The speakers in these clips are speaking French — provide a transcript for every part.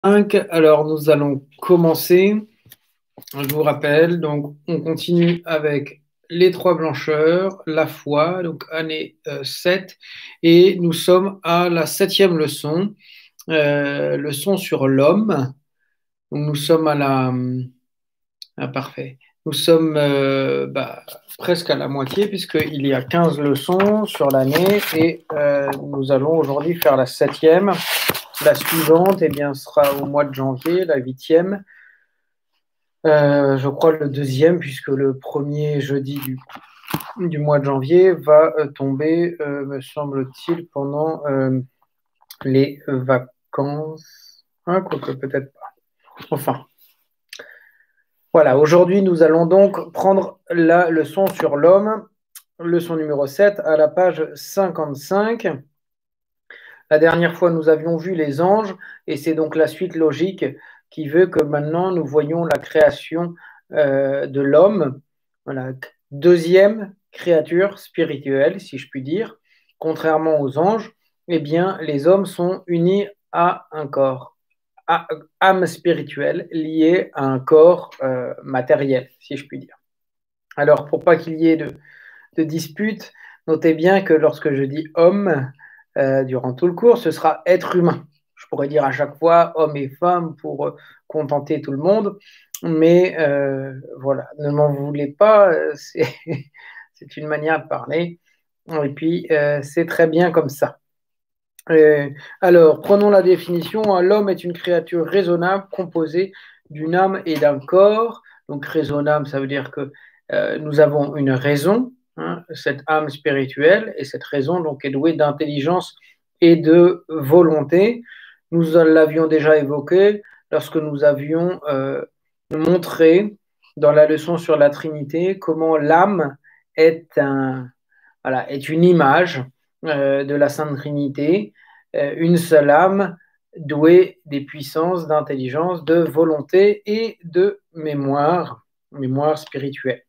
5. Alors, nous allons commencer. Je vous rappelle, donc, on continue avec les trois blancheurs, la foi, donc année 7, et nous sommes à la septième leçon, leçon sur l'homme. Donc, nous sommes à la... parfait. Nous sommes presque à la moitié, puisqu'il y a 15 leçons sur l'année, et nous allons aujourd'hui faire la septième. La suivante, eh bien, sera au mois de janvier, la huitième. Je crois le deuxième, puisque le premier jeudi du mois de janvier va tomber, me semble-t-il, pendant les vacances. Ah, quoique peut-être pas. Enfin, voilà. Aujourd'hui, nous allons donc prendre la leçon sur l'homme, leçon numéro 7, à la page 55. La dernière fois, nous avions vu les anges, et c'est donc la suite logique qui veut que maintenant nous voyons la création de l'homme, voilà, deuxième créature spirituelle, si je puis dire. Contrairement aux anges, eh bien, les hommes sont unis à un corps, à âme spirituelle liée à un corps matériel, si je puis dire. Alors, pour pas qu'il y ait de dispute, notez bien que lorsque je dis homme, durant tout le cours, ce sera être humain. Je pourrais dire à chaque fois homme et femme pour contenter tout le monde, mais voilà, ne m'en voulez pas, c'est une manière de parler, et puis c'est très bien comme ça. Alors, prenons la définition. L'homme est une créature raisonnable composée d'une âme et d'un corps. Donc, raisonnable, ça veut dire que nous avons une raison, hein, cette âme spirituelle, et cette raison donc, est douée d'intelligence et de volonté. Nous l'avions déjà évoqué lorsque nous avions montré dans la leçon sur la Trinité comment l'âme est une image de la Sainte Trinité, une seule âme douée des puissances d'intelligence, de volonté et de mémoire spirituelle.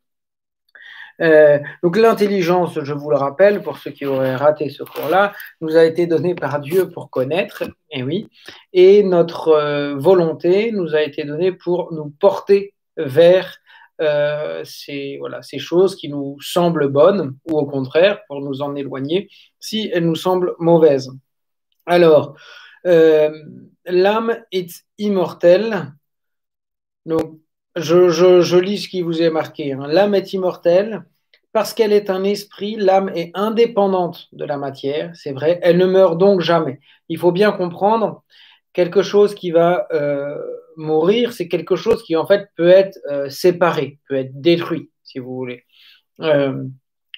Donc l'intelligence, je vous le rappelle, pour ceux qui auraient raté ce cours-là, nous a été donnée par Dieu pour connaître, et oui, et notre volonté nous a été donnée pour nous porter vers ces choses qui nous semblent bonnes, ou au contraire, pour nous en éloigner, si elles nous semblent mauvaises. Alors, l'âme est immortelle. Donc, je lis ce qui vous est marqué. Hein. L'âme est immortelle parce qu'elle est un esprit. L'âme est indépendante de la matière, c'est vrai. Elle ne meurt donc jamais. Il faut bien comprendre quelque chose qui va mourir, c'est quelque chose qui en fait peut être séparé, peut être détruit, si vous voulez.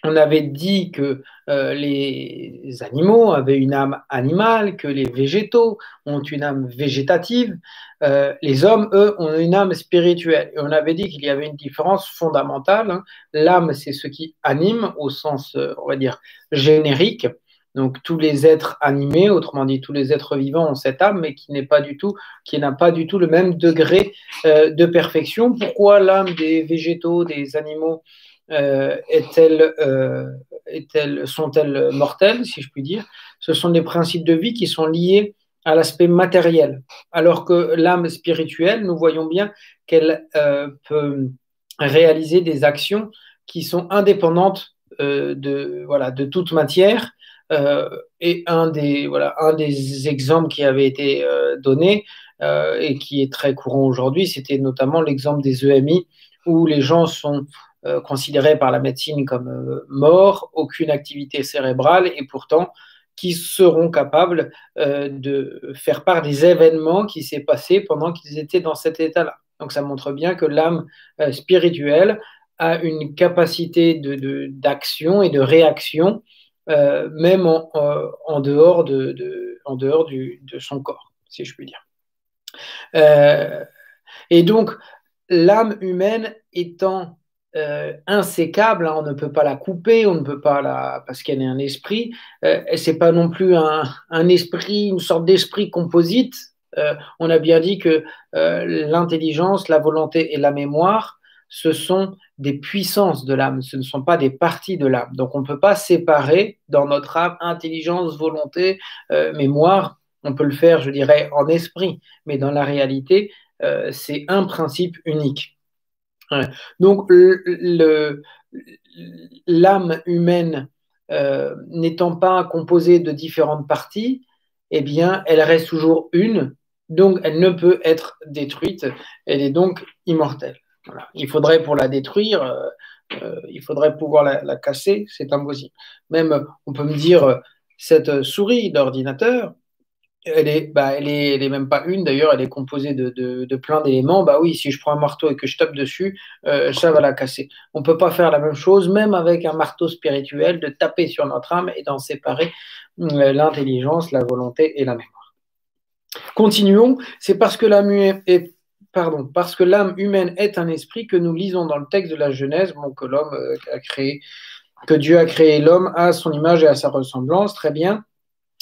On avait dit que les animaux avaient une âme animale, que les végétaux ont une âme végétative. Les hommes, eux, ont une âme spirituelle. Et on avait dit qu'il y avait une différence fondamentale. Hein. L'âme, c'est ce qui anime au sens, on va dire, générique. Donc tous les êtres animés, autrement dit tous les êtres vivants ont cette âme, mais qui n'a pas du tout le même degré de perfection. Pourquoi l'âme des végétaux, des animaux sont-elles mortelles, si je puis dire? Ce sont des principes de vie qui sont liés à l'aspect matériel, alors que l'âme spirituelle, nous voyons bien qu'elle peut réaliser des actions qui sont indépendantes de toute matière. Et un des exemples qui avait été donné et qui est très courant aujourd'hui, c'était notamment l'exemple des EMI, où les gens sont considérés par la médecine comme morts, aucune activité cérébrale, et pourtant qui seront capables de faire part des événements qui s'est passé pendant qu'ils étaient dans cet état-là. Donc ça montre bien que l'âme spirituelle a une capacité d'action et de réaction, même en dehors de son corps, si je puis dire. Et donc, l'âme humaine étant insécable, hein, on ne peut pas la couper, on ne peut pas parce qu'elle est un esprit, c'est pas non plus un esprit, une sorte d'esprit composite. On a bien dit que l'intelligence, la volonté et la mémoire, ce sont des puissances de l'âme, ce ne sont pas des parties de l'âme. Donc on ne peut pas séparer dans notre âme intelligence, volonté, mémoire. On peut le faire, je dirais, en esprit, mais dans la réalité, c'est un principe unique. Ouais. Donc, l'âme humaine n'étant pas composée de différentes parties, eh bien, elle reste toujours une, donc elle ne peut être détruite, elle est donc immortelle. Voilà. Il faudrait, pour la détruire, il faudrait pouvoir la casser, c'est impossible. Même, on peut me dire, cette souris d'ordinateur, elle est même pas une d'ailleurs, elle est composée de plein d'éléments. Bah oui, si je prends un marteau et que je tape dessus, ça va la casser. On peut pas faire la même chose, même avec un marteau spirituel, de taper sur notre âme et d'en séparer l'intelligence, la volonté et la mémoire. Continuons. C'est parce que parce que l'âme humaine est un esprit que nous lisons dans le texte de la Genèse, bon, que l'homme a créé, que Dieu a créé l'homme à son image et à sa ressemblance. Très bien.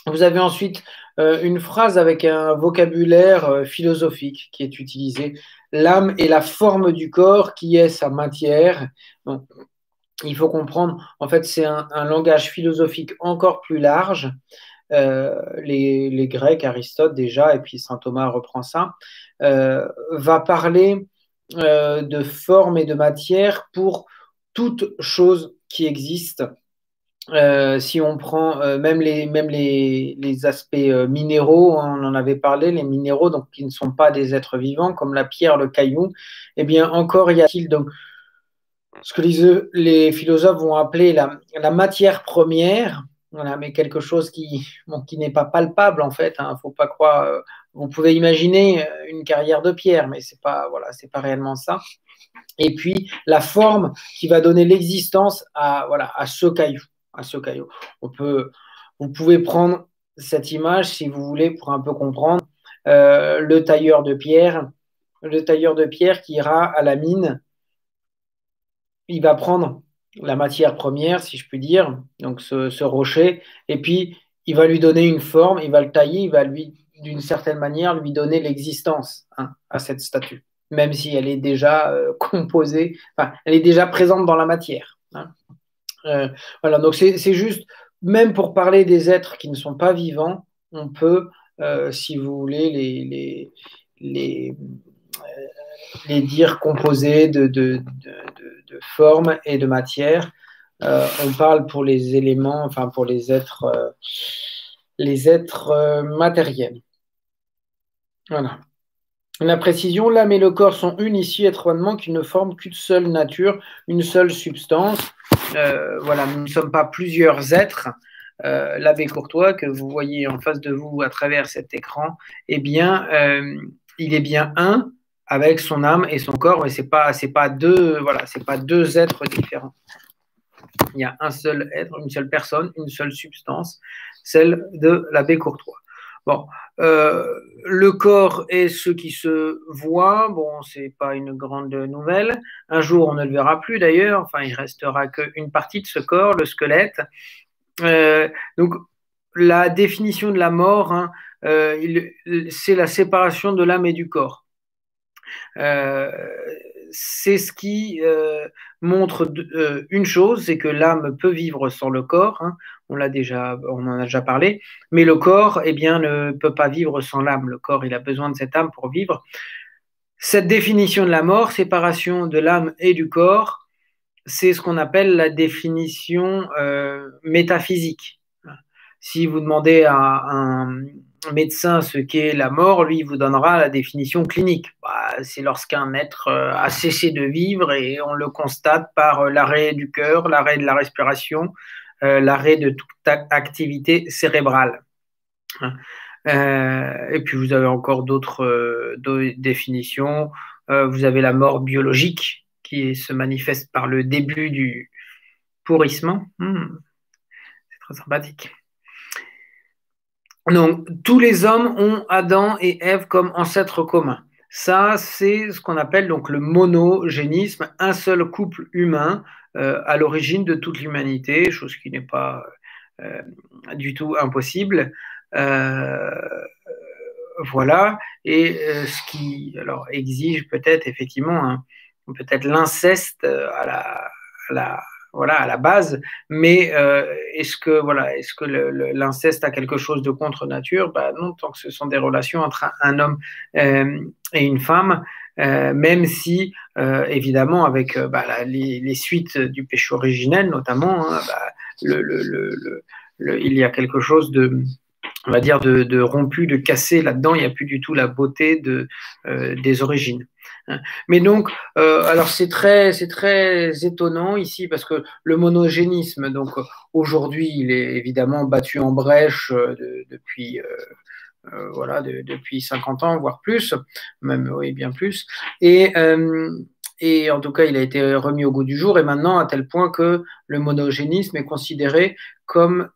Vous avez ensuite une phrase avec un vocabulaire philosophique qui est utilisé. L'âme est la forme du corps qui est sa matière. Donc, il faut comprendre, en fait, c'est un langage philosophique encore plus large. Les Grecs, Aristote déjà, et puis saint Thomas reprend ça, va parler de forme et de matière pour toute chose qui existe. Si on prend même les aspects minéraux, hein, on en avait parlé, les minéraux donc, qui ne sont pas des êtres vivants, comme la pierre, le caillou, eh bien encore y a-t-il donc ce que les philosophes vont appeler la matière première, voilà, mais quelque chose qui n'est pas palpable en fait. Hein, faut pas croire. Vous pouvez imaginer une carrière de pierre, mais c'est pas voilà, c'est pas réellement ça. Et puis la forme qui va donner l'existence à ce caillou. À ce caillou. Vous pouvez prendre cette image si vous voulez pour un peu comprendre le tailleur de pierre qui ira à la mine, il va prendre la matière première, si je puis dire, donc ce rocher, et puis il va lui donner une forme, il va le tailler, il va lui, d'une certaine manière, lui donner l'existence à cette statue, même si elle est déjà composée, enfin, elle est déjà présente dans la matière. Hein. Voilà, donc c'est juste, même pour parler des êtres qui ne sont pas vivants, on peut, si vous voulez, les dire composés de forme et de matière. On parle pour les éléments, enfin pour les êtres matériels. Voilà. La précision, l'âme et le corps sont unis si étroitement qu'ils ne forment qu'une seule nature, une seule substance. Voilà, nous ne sommes pas plusieurs êtres. L'abbé Courtois, que vous voyez en face de vous à travers cet écran, eh bien, il est bien un avec son âme et son corps, mais c'est pas deux, voilà, c'est pas deux êtres différents. Il y a un seul être, une seule personne, une seule substance, celle de l'abbé Courtois. Bon, le corps est ce qui se voit. Bon, c'est pas une grande nouvelle. Un jour, on ne le verra plus d'ailleurs. Enfin, il restera qu'une partie de ce corps, le squelette. Donc, la définition de la mort, hein, c'est la séparation de l'âme et du corps. C'est ce qui montre une chose, c'est que l'âme peut vivre sans le corps, hein, on en a déjà parlé, mais le corps, eh bien, ne peut pas vivre sans l'âme. Le corps, il a besoin de cette âme pour vivre. Cette définition de la mort, séparation de l'âme et du corps, c'est ce qu'on appelle la définition métaphysique. Si vous demandez à un médecin ce qu'est la mort, lui, il vous donnera la définition clinique. Bah, c'est lorsqu'un être a cessé de vivre et on le constate par l'arrêt du cœur, l'arrêt de la respiration, l'arrêt de toute activité cérébrale. Et puis vous avez encore d'autres définitions. Vous avez la mort biologique qui se manifeste par le début du pourrissement. C'est très sympathique. Donc, tous les hommes ont Adam et Ève comme ancêtres communs. Ça, c'est ce qu'on appelle donc le monogénisme, un seul couple humain à l'origine de toute l'humanité, chose qui n'est pas du tout impossible. Voilà, et ce qui alors exige peut-être effectivement peut-être l'inceste voilà, à la base, mais est-ce que voilà, est-ce que l'inceste a quelque chose de contre nature? Bah non, tant que ce sont des relations entre un homme et une femme, même si évidemment avec les suites du péché originel notamment, hein, le, le, le, il y a quelque chose de on va dire de rompu, de cassé là-dedans, il n'y a plus du tout la beauté des origines. Mais donc, alors c'est très étonnant ici parce que le monogénisme, donc aujourd'hui, il est évidemment battu en brèche depuis 50 ans, voire plus, même oui, bien plus. Et en tout cas, il a été remis au goût du jour et maintenant à tel point que le monogénisme est considéré comme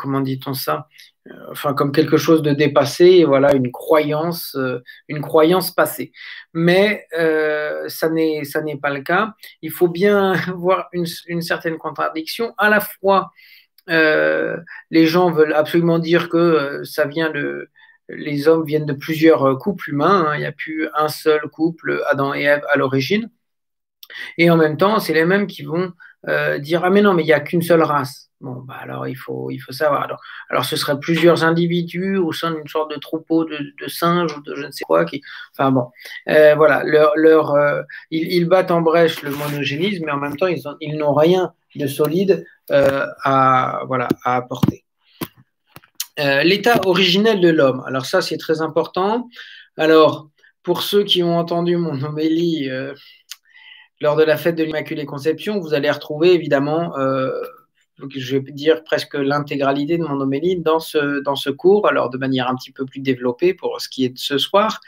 comment dit-on ça? Enfin, comme quelque chose de dépassé, voilà, une croyance passée. Mais ça n'est pas le cas. Il faut bien voir une certaine contradiction. À la fois, les gens veulent absolument dire que les hommes viennent de plusieurs couples humains. Hein. Il n'y a plus un seul couple, Adam et Ève, à l'origine. Et en même temps, c'est les mêmes qui vont dire ah mais non, mais il n'y a qu'une seule race. Bon, bah alors il faut savoir. Alors ce serait plusieurs individus au sein d'une sorte de troupeau de singes ou de je ne sais quoi enfin bon, voilà, ils battent en brèche le monogénisme, mais en même temps ils n'ont rien de solide à apporter. L'état originel de l'homme. Alors ça c'est très important. Alors pour ceux qui ont entendu mon homélie lors de la fête de l'Immaculée Conception, vous allez retrouver évidemment, je vais dire presque l'intégralité de mon homélie dans ce cours, alors de manière un petit peu plus développée pour ce qui est de ce soir.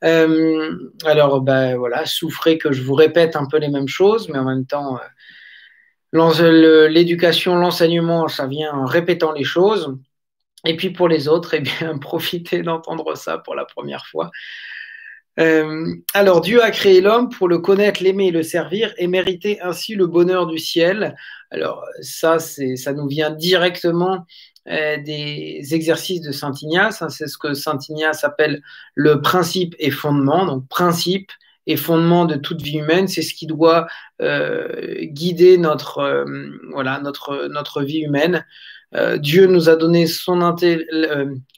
Alors, voilà, souffrez que je vous répète un peu les mêmes choses, mais en même temps, l'éducation, l'enseignement, ça vient en répétant les choses. Et puis pour les autres, eh bien, profitez d'entendre ça pour la première fois. Alors, Dieu a créé l'homme pour le connaître, l'aimer et le servir et mériter ainsi le bonheur du ciel. Alors, ça nous vient directement des exercices de Saint Ignace. Hein, c'est ce que Saint Ignace appelle le principe et fondement. Donc, principe et fondement de toute vie humaine, c'est ce qui doit guider notre vie humaine. Dieu nous a donné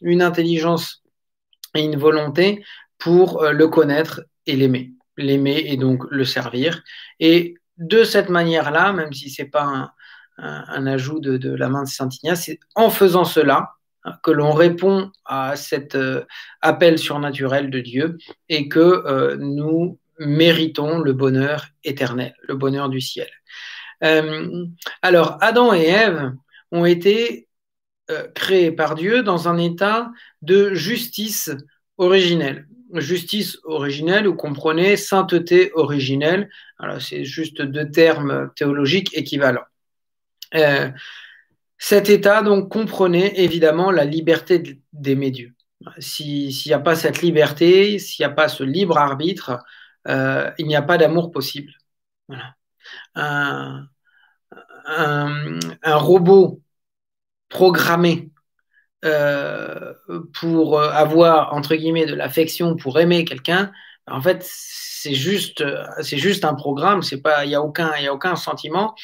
une intelligence et une volonté pour le connaître et l'aimer. L'aimer et donc le servir. Et de cette manière-là, même si ce n'est pas un ajout de la main de Saint Ignace, c'est en faisant cela que l'on répond à cet appel surnaturel de Dieu et que nous méritons le bonheur éternel, le bonheur du ciel. Alors, Adam et Ève ont été créés par Dieu dans un état de justice originelle. Justice originelle, vous comprenez, sainteté originelle. Alors, c'est juste deux termes théologiques équivalents. Cet état, donc, comprenait évidemment la liberté d'aimer Dieu. S'il n'y a pas cette liberté, s'il n'y a pas ce libre arbitre, il n'y a pas d'amour possible. Voilà. Un robot programmé pour avoir, entre guillemets, de l'affection, pour aimer quelqu'un, en fait, c'est juste un programme, il n'y a aucun sentiment.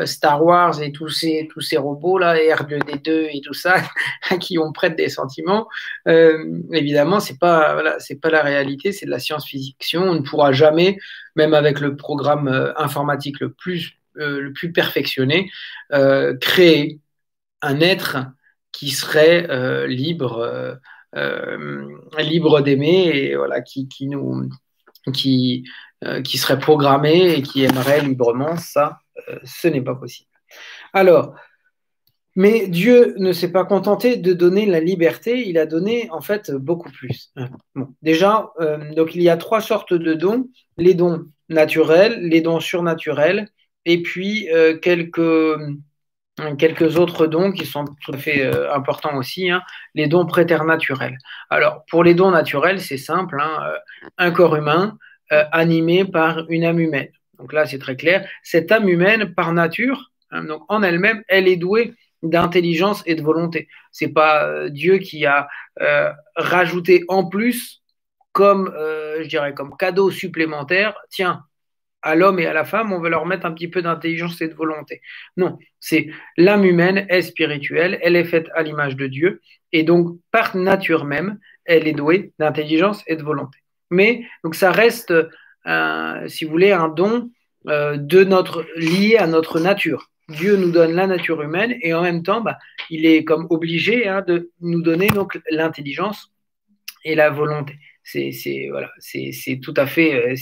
Star Wars et tous ces robots là, R2D2 et tout ça, qui on prête des sentiments, évidemment, c'est pas la réalité, c'est de la science-fiction. On ne pourra jamais, même avec le programme informatique le plus perfectionné, créer un être qui serait libre d'aimer et voilà, qui serait programmé et qui aimerait librement, ça, ce n'est pas possible. Alors, mais Dieu ne s'est pas contenté de donner la liberté, il a donné en fait beaucoup plus. Bon, déjà, donc il y a trois sortes de dons, les dons naturels, les dons surnaturels, et puis quelques autres dons qui sont tout à fait importants aussi, hein, les dons préternaturels. Alors, pour les dons naturels, c'est simple, hein, un corps humain animé par une âme humaine. Donc là, c'est très clair. Cette âme humaine, par nature, hein, donc en elle-même, elle est douée d'intelligence et de volonté. C'est pas Dieu qui a rajouté en plus comme, je dirais, comme cadeau supplémentaire, tiens, à l'homme et à la femme, on veut leur mettre un petit peu d'intelligence et de volonté. Non, c'est l'âme humaine est spirituelle, elle est faite à l'image de Dieu, et donc par nature même, elle est douée d'intelligence et de volonté. Mais donc ça reste, si vous voulez, un don lié à notre nature. Dieu nous donne la nature humaine et en même temps, bah, il est comme obligé de nous donner donc l'intelligence et la volonté. Voilà, c'est tout à fait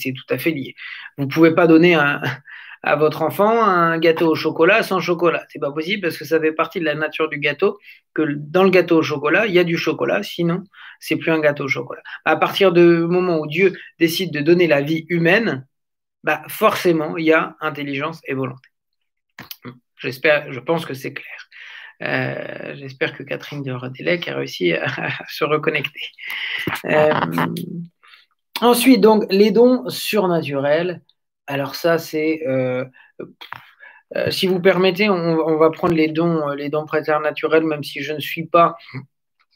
lié. Vous ne pouvez pas donner à votre enfant un gâteau au chocolat sans chocolat. C'est pas possible parce que ça fait partie de la nature du gâteau que dans le gâteau au chocolat, il y a du chocolat, sinon c'est plus un gâteau au chocolat. À partir du moment où Dieu décide de donner la vie humaine, bah forcément, il y a intelligence et volonté. Je pense que c'est clair. J'espère que Catherine de Rodelec a réussi à se reconnecter. Ensuite, donc, les dons surnaturels. Alors ça, c'est... si vous permettez, on va prendre les dons préternaturels, même si je ne suis pas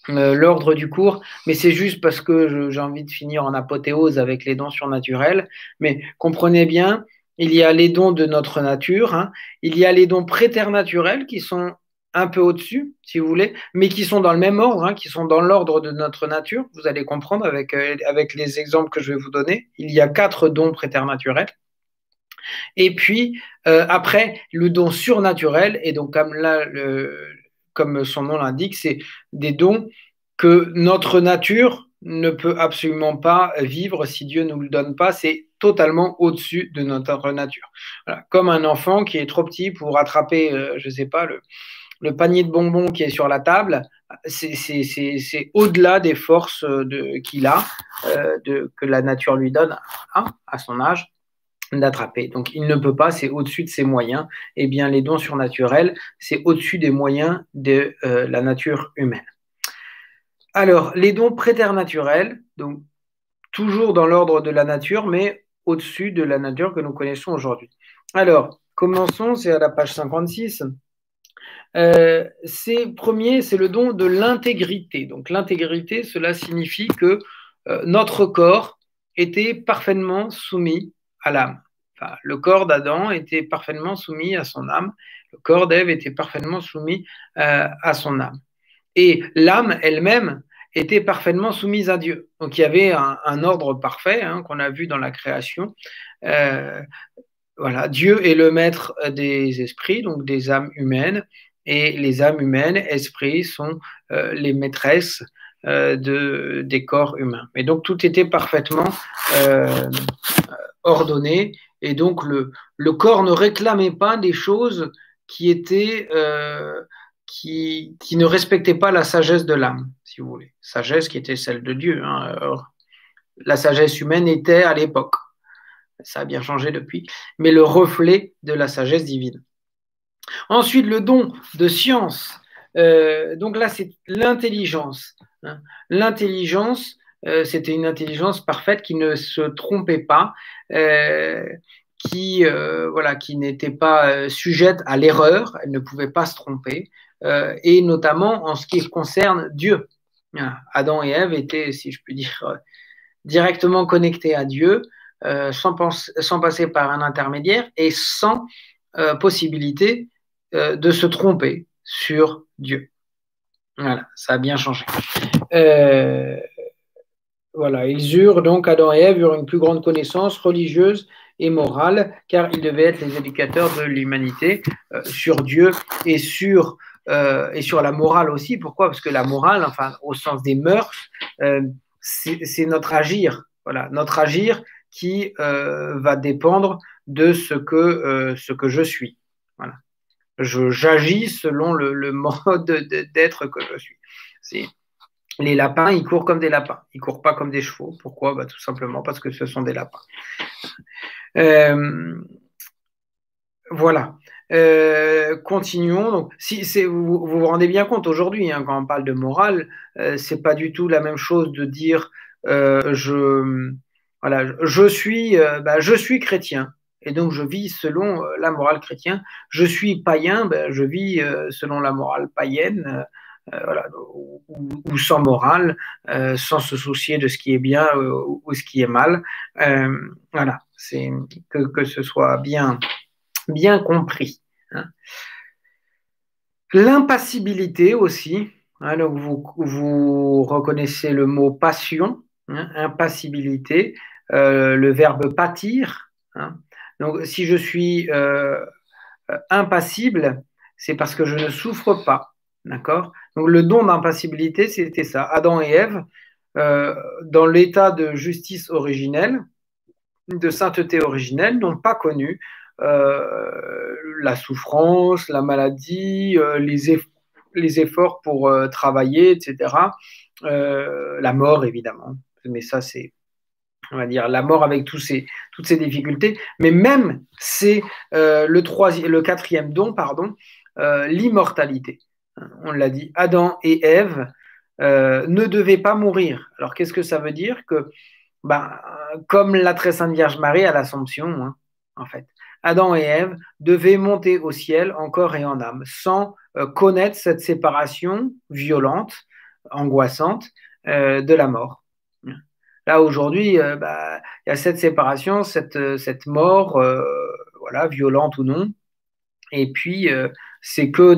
l'ordre du cours, mais c'est juste parce que j'ai envie de finir en apothéose avec les dons surnaturels. Mais comprenez bien, il y a les dons de notre nature, il y a les dons préternaturels qui sont un peu au-dessus, si vous voulez, mais qui sont dans le même ordre, qui sont dans l'ordre de notre nature. Vous allez comprendre avec les exemples que je vais vous donner. Il y a 4 dons préternaturels. Et puis, après, le don surnaturel, et donc comme son nom l'indique, c'est des dons que notre nature ne peut absolument pas vivre si Dieu ne nous le donne pas. C'est totalement au-dessus de notre nature. Voilà. Comme un enfant qui est trop petit pour attraper, je ne sais pas, le panier de bonbons qui est sur la table, c'est au-delà des forces qu'il a, que la nature lui donne à son âge, d'attraper. Donc il ne peut pas, c'est au-dessus de ses moyens. Eh bien, les dons surnaturels, c'est au-dessus des moyens de la nature humaine. Alors, les dons préternaturels, donc toujours dans l'ordre de la nature, mais au-dessus de la nature que nous connaissons aujourd'hui. Alors, commençons, c'est à la page 56. C'est le don de l'intégrité. Donc l'intégrité, cela signifie que notre corps était parfaitement soumis à l'âme. Enfin, le corps d'Adam était parfaitement soumis à son âme. Le corps d'Ève était parfaitement soumis à son âme. Et l'âme elle-même était parfaitement soumise à Dieu. Donc il y avait un ordre parfait qu'on a vu dans la création. Voilà, Dieu est le maître des esprits, donc des âmes humaines, et les âmes humaines, esprits, sont les maîtresses des corps humains. Et donc tout était parfaitement ordonné, et donc le corps ne réclamait pas des choses qui étaient qui ne respectaient pas la sagesse de l'âme, si vous voulez. Sagesse qui était celle de Dieu. La sagesse humaine était à l'époque. Ça a bien changé depuis, mais le reflet de la sagesse divine. Ensuite, le don de science. Donc là, c'est l'intelligence. L'intelligence, c'était une intelligence parfaite qui ne se trompait pas, qui n'était pas sujette à l'erreur, elle ne pouvait pas se tromper, et notamment en ce qui concerne Dieu. Adam et Ève étaient, si je puis dire, directement connectés à Dieu, sans passer par un intermédiaire et sans possibilité de se tromper sur Dieu. Voilà, ça a bien changé. Voilà, ils eurent donc, Adam et Ève eurent une plus grande connaissance religieuse et morale, car ils devaient être les éducateurs de l'humanité sur Dieu et sur la morale aussi. Pourquoi? Parce que la morale, enfin, au sens des mœurs, c'est notre agir. Voilà, notre agir qui va dépendre de ce que je suis. Voilà. J'agis selon le mode d'être que je suis. Les lapins, ils courent comme des lapins. Ils ne courent pas comme des chevaux. Pourquoi? Tout simplement parce que ce sont des lapins. Voilà. Continuons. Donc, vous vous rendez bien compte aujourd'hui, quand on parle de morale, c'est pas du tout la même chose de dire je suis chrétien et donc je vis selon la morale chrétienne. Je suis païen, je vis selon la morale païenne. voilà, ou sans morale, sans se soucier de ce qui est bien ou ce qui est mal. Voilà, c'est que ce soit bien compris. Hein. L'impassibilité aussi, hein, donc vous reconnaissez le mot passion, hein, impassibilité, le verbe pâtir. Hein. Donc si je suis impassible, c'est parce que je ne souffre pas. D'accord? Donc le don d'impassibilité, c'était ça. Adam et Ève, dans l'état de justice originelle, de sainteté originelle, n'ont pas connu la souffrance, la maladie, les efforts pour travailler, etc. La mort, évidemment. Mais ça, c'est, on va dire, la mort avec toutes ces difficultés. Mais même, c'est le quatrième don, pardon, l'immortalité. On l'a dit, Adam et Ève ne devaient pas mourir. Alors, qu'est-ce que ça veut dire? Que ben, comme la très sainte Vierge Marie à l'Assomption, hein, en fait. Adam et Ève devaient monter au ciel en corps et en âme, sans connaître cette séparation violente, angoissante de la mort. Là, aujourd'hui, bah, il y a cette séparation, cette mort, voilà, violente ou non. Et puis, c'est que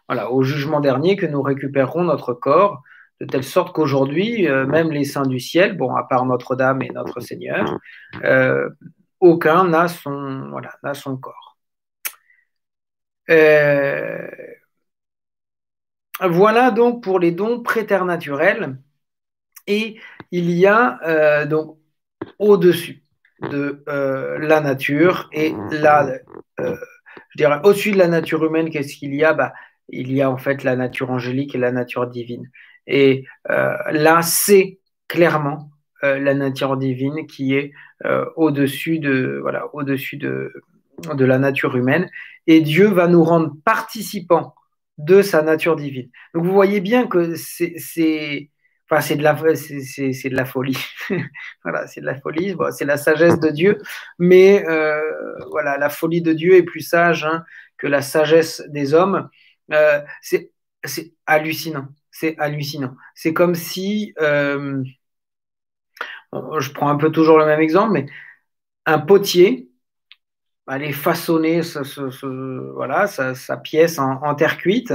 voilà, au jugement dernier que nous récupérerons notre corps, de telle sorte qu'aujourd'hui, même les saints du ciel, bon, à part Notre-Dame et notre Seigneur, aucun voilà, n'a son corps. Voilà donc pour les dons préternaturels. Et il y a donc au-dessus de la nature et je dirais au-dessus de la nature humaine, qu'est-ce qu'il y a? Bah, il y a en fait la nature angélique et la nature divine. Et là, c'est clairement la nature divine qui est au-dessus au-dessus de la nature humaine. Et Dieu va nous rendre participants de sa nature divine. Donc vous voyez bien que enfin, c'est de la folie. Voilà, c'est de la folie. Bon, c'est la sagesse de Dieu, mais voilà, la folie de Dieu est plus sage, hein, que la sagesse des hommes. C'est hallucinant. C'est hallucinant. C'est comme si, je prends un peu toujours le même exemple, mais un potier allait façonner voilà, sa pièce en terre cuite,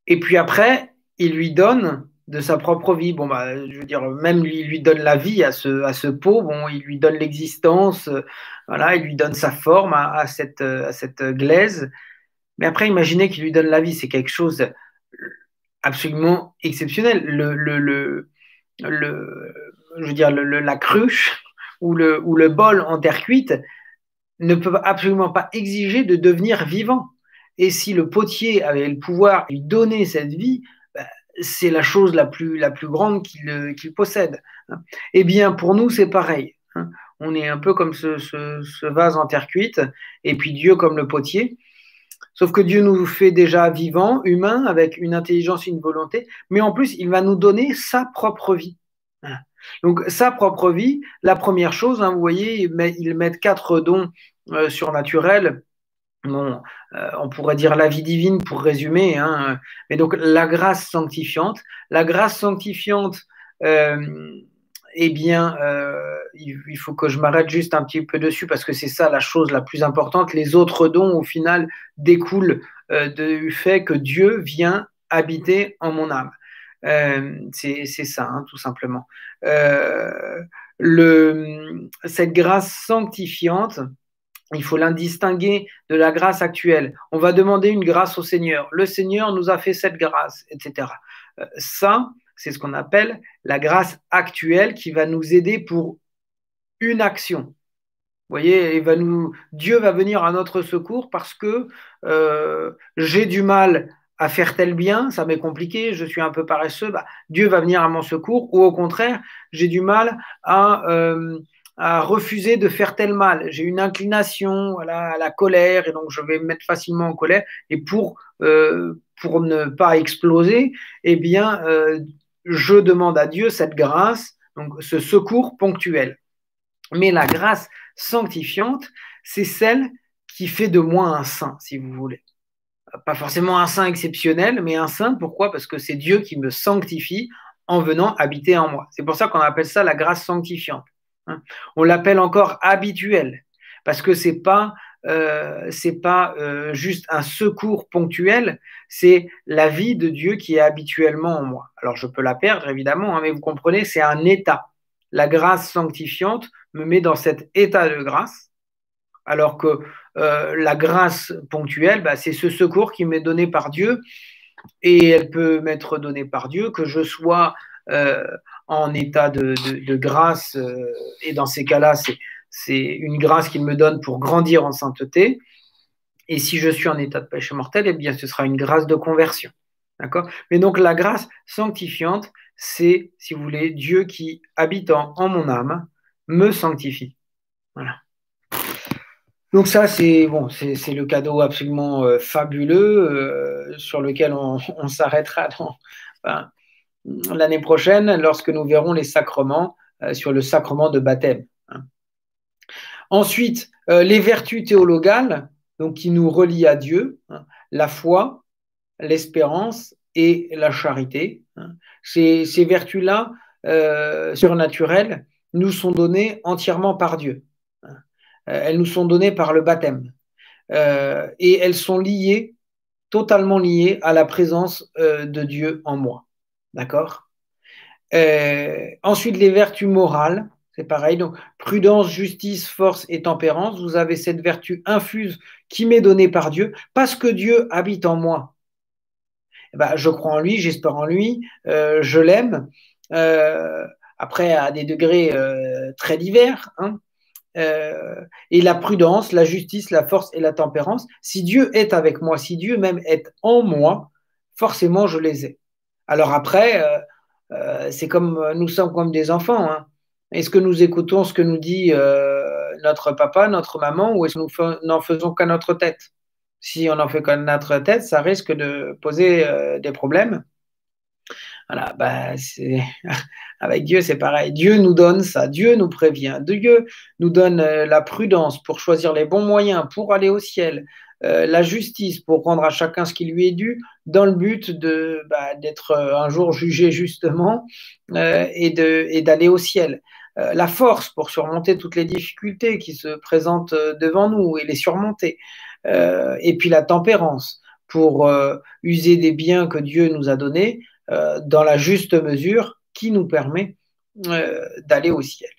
et puis après, il lui donne de sa propre vie. Bon, bah, je veux dire, même il lui donne la vie à ce pot, bon, il lui donne l'existence, voilà, il lui donne sa forme à cette glaise. Mais après, imaginez qu'il lui donne la vie, c'est quelque chose absolument exceptionnel. Je veux dire, la cruche ou le bol en terre cuite ne peut absolument pas exiger de devenir vivant. Et si le potier avait le pouvoir de lui donner cette vie, ben, c'est la chose la plus grande qu'il possède. Eh bien, pour nous, c'est pareil. Hein. On est un peu comme ce vase en terre cuite, et puis Dieu comme le potier. Sauf que Dieu nous fait déjà vivants, humains, avec une intelligence et une volonté, mais en plus, il va nous donner sa propre vie. Donc, sa propre vie, la première chose, hein, vous voyez, ils mettent 4 dons surnaturels. Bon, on pourrait dire la vie divine pour résumer, hein, mais donc la grâce sanctifiante. La grâce sanctifiante, eh bien, il faut que je m'arrête juste un petit peu dessus parce que c'est ça la chose la plus importante. Les autres dons, au final, découlent du fait que Dieu vient habiter en mon âme. C'est ça, hein, tout simplement. Cette grâce sanctifiante, il faut l'indistinguer de la grâce actuelle. On va demander une grâce au Seigneur. Le Seigneur nous a fait cette grâce, etc. Ça, c'est ce qu'on appelle la grâce actuelle qui va nous aider pour une action. Vous voyez, Dieu va venir à notre secours parce que j'ai du mal à faire tel bien, ça m'est compliqué, je suis un peu paresseux, bah, Dieu va venir à mon secours, ou au contraire, j'ai du mal à refuser de faire tel mal. J'ai une inclination voilà, à la colère, et donc je vais me mettre facilement en colère, et pour ne pas exploser, eh bien, je demande à Dieu cette grâce, donc ce secours ponctuel. Mais la grâce sanctifiante, c'est celle qui fait de moi un saint, si vous voulez. pas forcément un saint exceptionnel, mais un saint, pourquoi? Parce que c'est Dieu qui me sanctifie en venant habiter en moi. C'est pour ça qu'on appelle ça la grâce sanctifiante. Hein. On l'appelle encore habituelle, parce que c'est pas juste un secours ponctuel, c'est la vie de Dieu qui est habituellement en moi. Alors je peux la perdre évidemment, hein, mais vous comprenez, c'est un état. La grâce sanctifiante me met dans cet état de grâce, alors que la grâce ponctuelle, bah, c'est ce secours qui m'est donné par Dieu, et elle peut m'être donnée par Dieu, que je sois euh, en état de grâce, et dans ces cas-là, c'est une grâce qu'il me donne pour grandir en sainteté. Et si je suis en état de péché mortel, eh bien, ce sera une grâce de conversion. D'accord? Mais donc, la grâce sanctifiante, c'est, si vous voulez, Dieu qui, habitant en mon âme, me sanctifie. Voilà. Donc ça, c'est bon, c'est le cadeau absolument fabuleux sur lequel on s'arrêtera enfin, l'année prochaine lorsque nous verrons les sacrements sur le sacrement de baptême. Hein. Ensuite, les vertus théologales, donc qui nous relient à Dieu, hein, la foi, l'espérance et la charité. Hein. Ces vertus-là, surnaturelles, nous sont données entièrement par Dieu. Hein. Elles nous sont données par le baptême. Et elles sont liées, totalement liées à la présence de Dieu en moi. D'accord? Ensuite, les vertus morales, c'est pareil. Donc, prudence, justice, force et tempérance. Vous avez cette vertu infuse qui m'est donnée par Dieu parce que Dieu habite en moi. Eh ben, je crois en lui, j'espère en lui, je l'aime. Après, à des degrés très divers. Hein. Et la prudence, la justice, la force et la tempérance. Si Dieu est avec moi, si Dieu même est en moi, forcément je les ai. Alors après, c'est comme nous sommes comme des enfants. Hein. Est-ce que nous écoutons ce que nous dit notre papa, notre maman, ou est-ce que nous n'en faisons qu'à notre tête? Si on en fait qu'à notre tête, ça risque de poser des problèmes. Voilà, bah, avec Dieu, c'est pareil. Dieu nous donne ça, Dieu nous prévient, Dieu nous donne la prudence pour choisir les bons moyens pour aller au ciel, la justice pour rendre à chacun ce qui lui est dû, dans le but d'être un jour jugé justement et d'aller au ciel. La force pour surmonter toutes les difficultés qui se présentent devant nous et les surmonter. Et puis la tempérance pour user des biens que Dieu nous a donnés dans la juste mesure qui nous permet d'aller au ciel.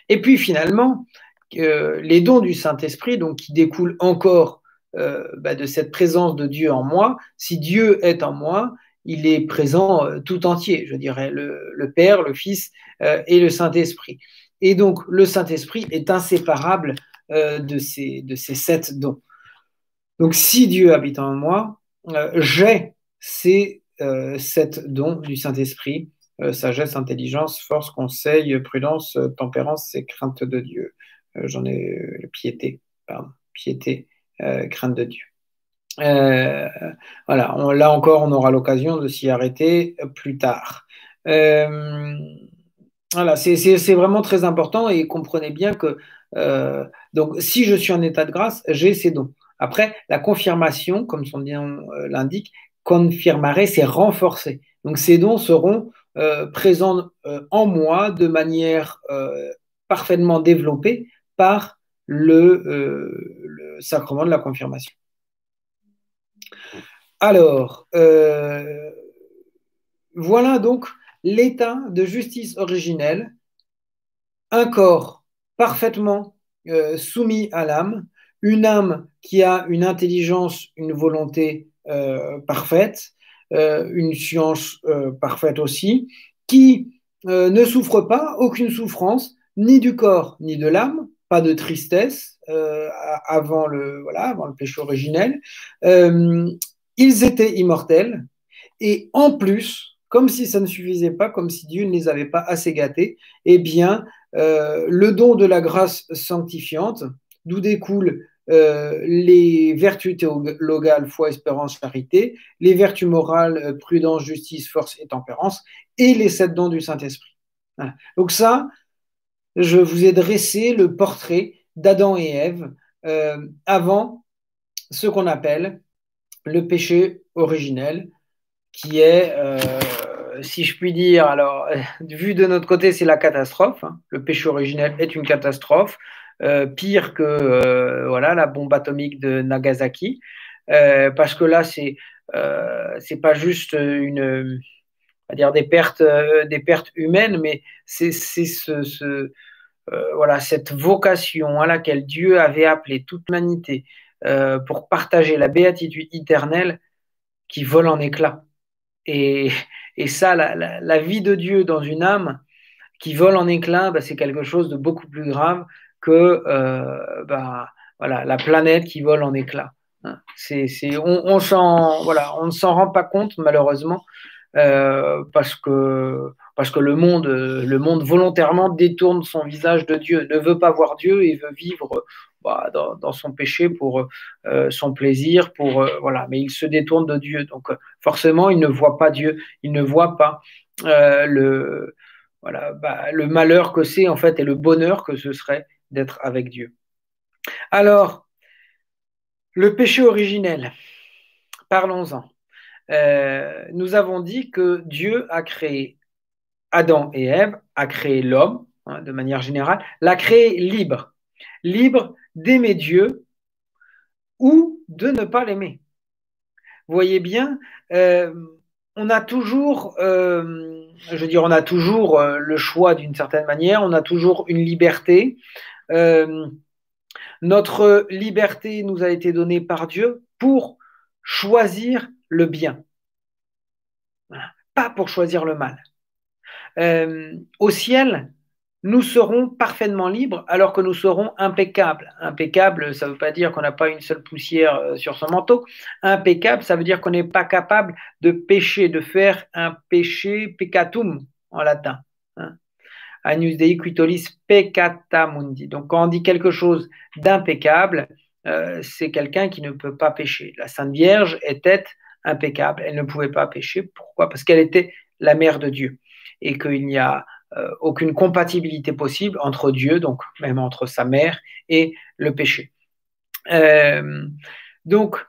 Et puis finalement, les dons du Saint-Esprit, donc qui découlent encore de cette présence de Dieu en moi. Si Dieu est en moi, il est présent tout entier, je dirais, le Père, le Fils et le Saint-Esprit. Et donc, le Saint-Esprit est inséparable de ces 7 dons. Donc, si Dieu habite en moi, j'ai ces 7 dons du Saint-Esprit, sagesse, intelligence, force, conseil, prudence, tempérance et crainte de Dieu. J'en ai piété, pardon, piété, crainte de Dieu. Voilà, là encore, on aura l'occasion de s'y arrêter plus tard. Voilà, c'est vraiment très important et comprenez bien que donc, si je suis en état de grâce, j'ai ces dons. Après, la confirmation, comme son nom l'indique, confirmare, c'est renforcer. Donc, ces dons seront présents en moi de manière parfaitement développée par le sacrement de la confirmation. Alors, voilà donc l'état de justice originelle, un corps parfaitement soumis à l'âme, une âme qui a une intelligence, une volonté parfaite, une science parfaite aussi, qui ne souffre pas aucune souffrance, ni du corps, ni de l'âme, pas de tristesse avant avant le péché originel. Ils étaient immortels, et en plus, comme si ça ne suffisait pas, comme si Dieu ne les avait pas assez gâtés, eh bien, le don de la grâce sanctifiante, d'où découlent les vertus théologales, foi, espérance, charité, les vertus morales, prudence, justice, force et tempérance, et les 7 dons du Saint-Esprit. Voilà. Donc ça, je vous ai dressé le portrait d'Adam et Ève avant ce qu'on appelle le péché originel, qui est, si je puis dire, alors, vu de notre côté, c'est la catastrophe. Hein. Le péché originel est une catastrophe, pire que voilà, la bombe atomique de Nagasaki, parce que là, c'est pas juste on va dire des pertes humaines, mais c'est voilà, cette vocation à laquelle Dieu avait appelé toute l'humanité pour partager la béatitude éternelle qui vole en éclats. Et, et ça, la vie de Dieu dans une âme qui vole en éclats, bah, c'est quelque chose de beaucoup plus grave que bah, voilà, la planète qui vole en éclats. On ne s'en rend pas compte malheureusement parce que le monde volontairement détourne son visage de Dieu, ne veut pas voir Dieu et veut vivre bah, dans son péché pour son plaisir, voilà. Mais il se détourne de Dieu, donc forcément il ne voit pas Dieu, il ne voit pas voilà, bah, le malheur que c'est en fait et le bonheur que ce serait d'être avec Dieu. Alors, le péché originel, parlons-en. Nous avons dit que Dieu a créé Adam et Ève, a créé l'homme, hein, de manière générale, l'a créé libre, libre d'aimer Dieu ou de ne pas l'aimer. Vous voyez bien, on a toujours, je veux dire, on a toujours le choix d'une certaine manière, on a toujours une liberté. Notre liberté nous a été donnée par Dieu pour choisir le bien, voilà, pas pour choisir le mal. Au ciel, nous serons parfaitement libres alors que nous serons impeccables. Impeccable, ça ne veut pas dire qu'on n'a pas une seule poussière sur son manteau. Impeccable, ça veut dire qu'on n'est pas capable de pécher, de faire un péché peccatum en latin. Hein. Agnus Dei qui tollis peccata mundi. Donc quand on dit quelque chose d'impeccable, c'est quelqu'un qui ne peut pas pécher. La Sainte Vierge était impeccable, elle ne pouvait pas pécher. Pourquoi? Parce qu'elle était la mère de Dieu et qu'il n'y a aucune compatibilité possible entre Dieu, donc même entre sa mère et le péché. Donc,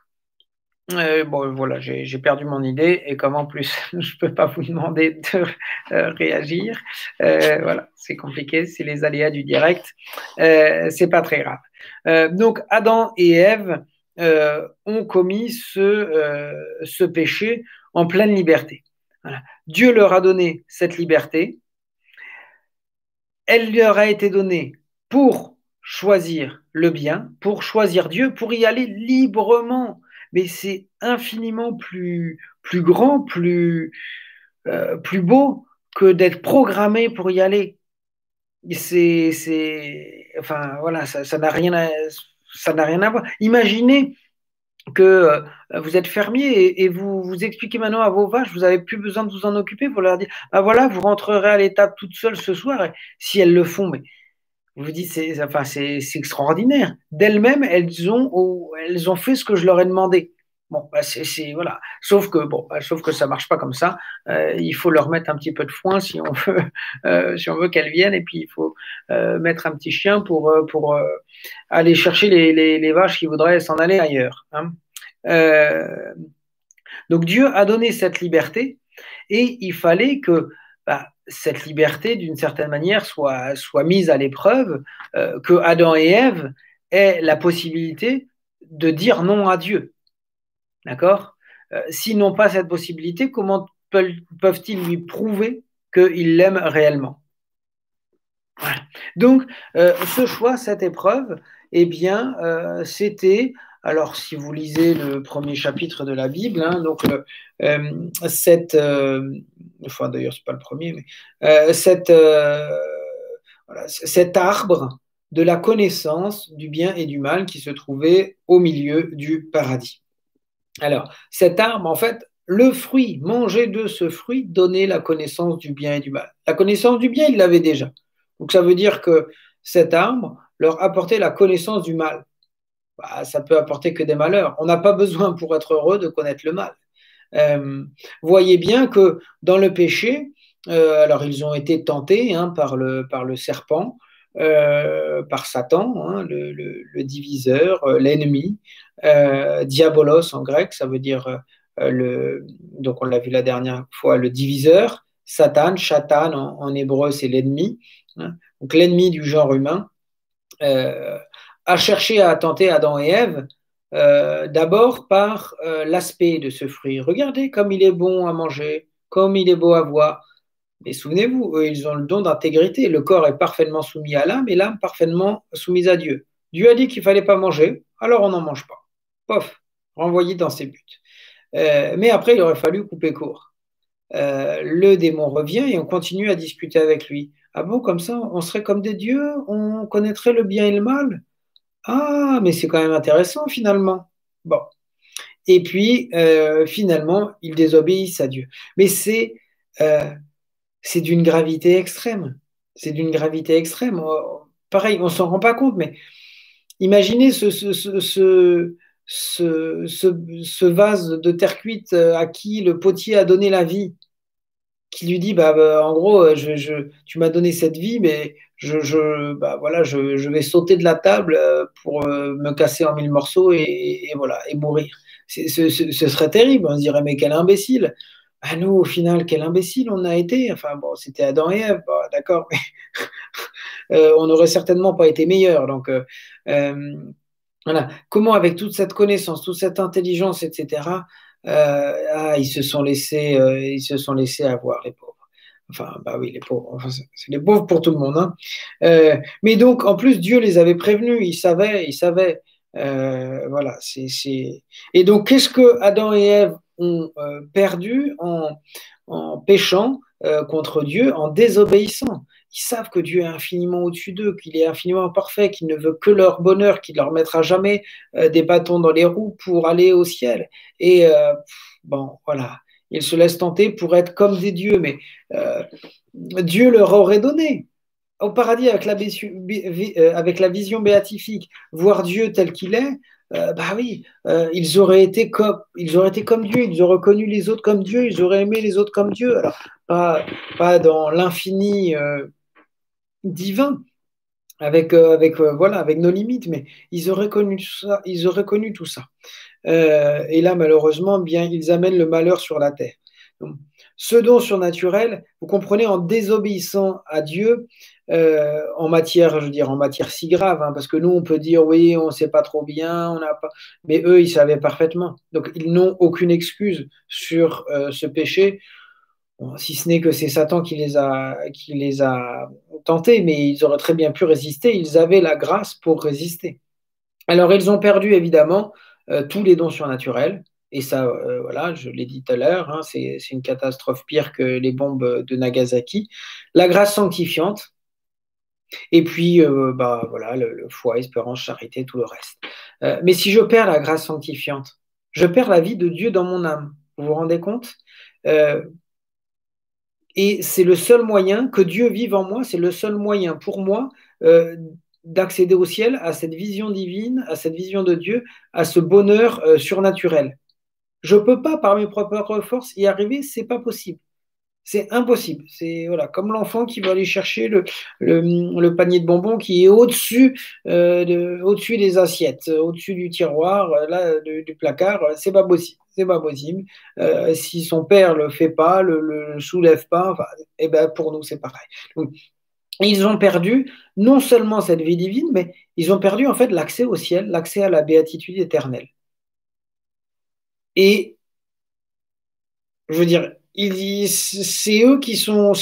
bon, voilà, j'ai perdu mon idée et comme en plus je ne peux pas vous demander de réagir, voilà, c'est compliqué, c'est les aléas du direct, c'est pas très grave. Donc, Adam et Ève ont commis ce péché en pleine liberté. Voilà. Dieu leur a donné cette liberté. Elle leur a été donnée pour choisir le bien, pour choisir Dieu, pour y aller librement. Mais c'est infiniment plus grand, plus beau que d'être programmé pour y aller. Enfin, voilà, ça n'a rien à voir. Imaginez que vous êtes fermier et vous expliquez maintenant à vos vaches, vous n'avez plus besoin de vous en occuper, vous leur dites, ah voilà, vous rentrerez à l'étable toute seule ce soir, et si elles le font, mais vous vous dites, c'est extraordinaire. D'elles-mêmes, elles ont fait ce que je leur ai demandé. Bon, bah voilà. Sauf que ça marche pas comme ça. Il faut leur mettre un petit peu de foin si on veut qu'elles viennent, et puis il faut mettre un petit chien pour aller chercher les vaches qui voudraient s'en aller ailleurs. Hein. Donc Dieu a donné cette liberté, et il fallait que cette liberté, d'une certaine manière, soit mise à l'épreuve, que Adam et Ève aient la possibilité de dire non à Dieu. D'accord? S'ils n'ont pas cette possibilité, comment peuvent-ils lui prouver qu'ils l'aiment réellement? Voilà. Donc, ce choix, cette épreuve, eh bien, c'était, alors si vous lisez le premier chapitre de la Bible, hein, donc enfin d'ailleurs c'est pas le premier, mais voilà, cet arbre de la connaissance du bien et du mal qui se trouvait au milieu du paradis. Alors, cet arbre, en fait, le fruit, manger de ce fruit, donnait la connaissance du bien et du mal. La connaissance du bien, ils l'avaient déjà. Donc ça veut dire que cet arbre leur apportait la connaissance du mal. Bah, ça peut apporter que des malheurs. On n'a pas besoin pour être heureux de connaître le mal. Voyez bien que dans le péché, alors ils ont été tentés hein, par le serpent, par Satan, hein, le diviseur, l'ennemi, diabolos en grec, ça veut dire donc on l'a vu la dernière fois, le diviseur, Satan, Shatan en hébreu c'est l'ennemi, hein. Donc l'ennemi du genre humain euh, a cherché à tenter Adam et Ève d'abord par l'aspect de ce fruit. Regardez comme il est bon à manger, comme il est beau à voir. Mais souvenez-vous, eux, ils ont le don d'intégrité. Le corps est parfaitement soumis à l'âme et l'âme parfaitement soumise à Dieu. Dieu a dit qu'il ne fallait pas manger, alors on n'en mange pas. Pof, renvoyé dans ses buts. Mais après, il aurait fallu couper court. Le démon revient et on continue à discuter avec lui. Ah bon, comme ça, on serait comme des dieux, on connaîtrait le bien et le mal. Ah, mais c'est quand même intéressant finalement. Bon. Et puis, finalement, ils désobéissent à Dieu. Mais euh, c'est d'une gravité extrême. C'est d'une gravité extrême. Pareil, on ne s'en rend pas compte, mais imaginez ce vase de terre cuite à qui le potier a donné la vie, qui lui dit, en gros, tu m'as donné cette vie, mais voilà, je vais sauter de la table pour me casser en mille morceaux et voilà, et mourir. Ce serait terrible. On se dirait, mais quel imbécile. Ah nous, au final, quel imbécile on a été. Enfin bon, c'était Adam et Ève, bon, d'accord, mais on n'aurait certainement pas été meilleurs. Donc euh, voilà, comment avec toute cette connaissance, toute cette intelligence, etc. Ils se sont laissés avoir les pauvres. Enfin, bah oui, les pauvres. Enfin, c'est les pauvres pour tout le monde, hein. Mais donc, en plus, Dieu les avait prévenus. Il savait, il savait. Voilà, Et donc, qu'est-ce que Adam et Ève ont perdu en péchant contre Dieu, en désobéissant? Ils savent que Dieu est infiniment au-dessus d'eux, qu'il est infiniment parfait, qu'il ne veut que leur bonheur, qu'il ne leur mettra jamais des bâtons dans les roues pour aller au ciel. Et bon, voilà, ils se laissent tenter pour être comme des dieux, mais euh, Dieu leur aurait donné au paradis avec la vision béatifique, voir Dieu tel qu'il est. Bah oui, ils auraient été comme Dieu, ils auraient connu les autres comme Dieu, ils auraient aimé les autres comme Dieu. Alors, pas dans l'infini divin, voilà, avec nos limites, mais ils auraient connu tout ça, ils auraient connu tout ça. Et là, malheureusement, bien, ils amènent le malheur sur la terre. Donc, ce don surnaturel, vous comprenez, en désobéissant à Dieu, en matière, je veux dire, en matière si grave, hein, parce que nous, on peut dire, oui, on ne sait pas trop bien, on n'a pas, mais eux, ils savaient parfaitement. Donc, ils n'ont aucune excuse sur ce péché. Bon, si ce n'est que c'est Satan qui les a tentés, mais ils auraient très bien pu résister. Ils avaient la grâce pour résister. Alors, ils ont perdu évidemment tous les dons surnaturels. Et ça, voilà, je l'ai dit tout à l'heure, hein, c'est une catastrophe pire que les bombes de Nagasaki. La grâce sanctifiante, et puis, voilà, le foi, espérance, charité, tout le reste. Mais si je perds la grâce sanctifiante, je perds la vie de Dieu dans mon âme. Vous vous rendez compte? Euh, Et c'est le seul moyen que Dieu vive en moi, c'est le seul moyen pour moi d'accéder au ciel, à cette vision divine, à cette vision de Dieu, à ce bonheur surnaturel. Je ne peux pas, par mes propres forces, y arriver, c'est pas possible. C'est impossible. C'est voilà, comme l'enfant qui va aller chercher le panier de bonbons qui est au-dessus des assiettes, au-dessus du tiroir, là, du placard. C'est pas possible. C'est pas possible. Si son père le fait pas, le soulève pas, enfin, et ben pour nous c'est pareil. Donc, ils ont perdu non seulement cette vie divine, mais ils ont perdu en fait l'accès au ciel, l'accès à la béatitude éternelle. Et je veux dire, c'est eux qui sont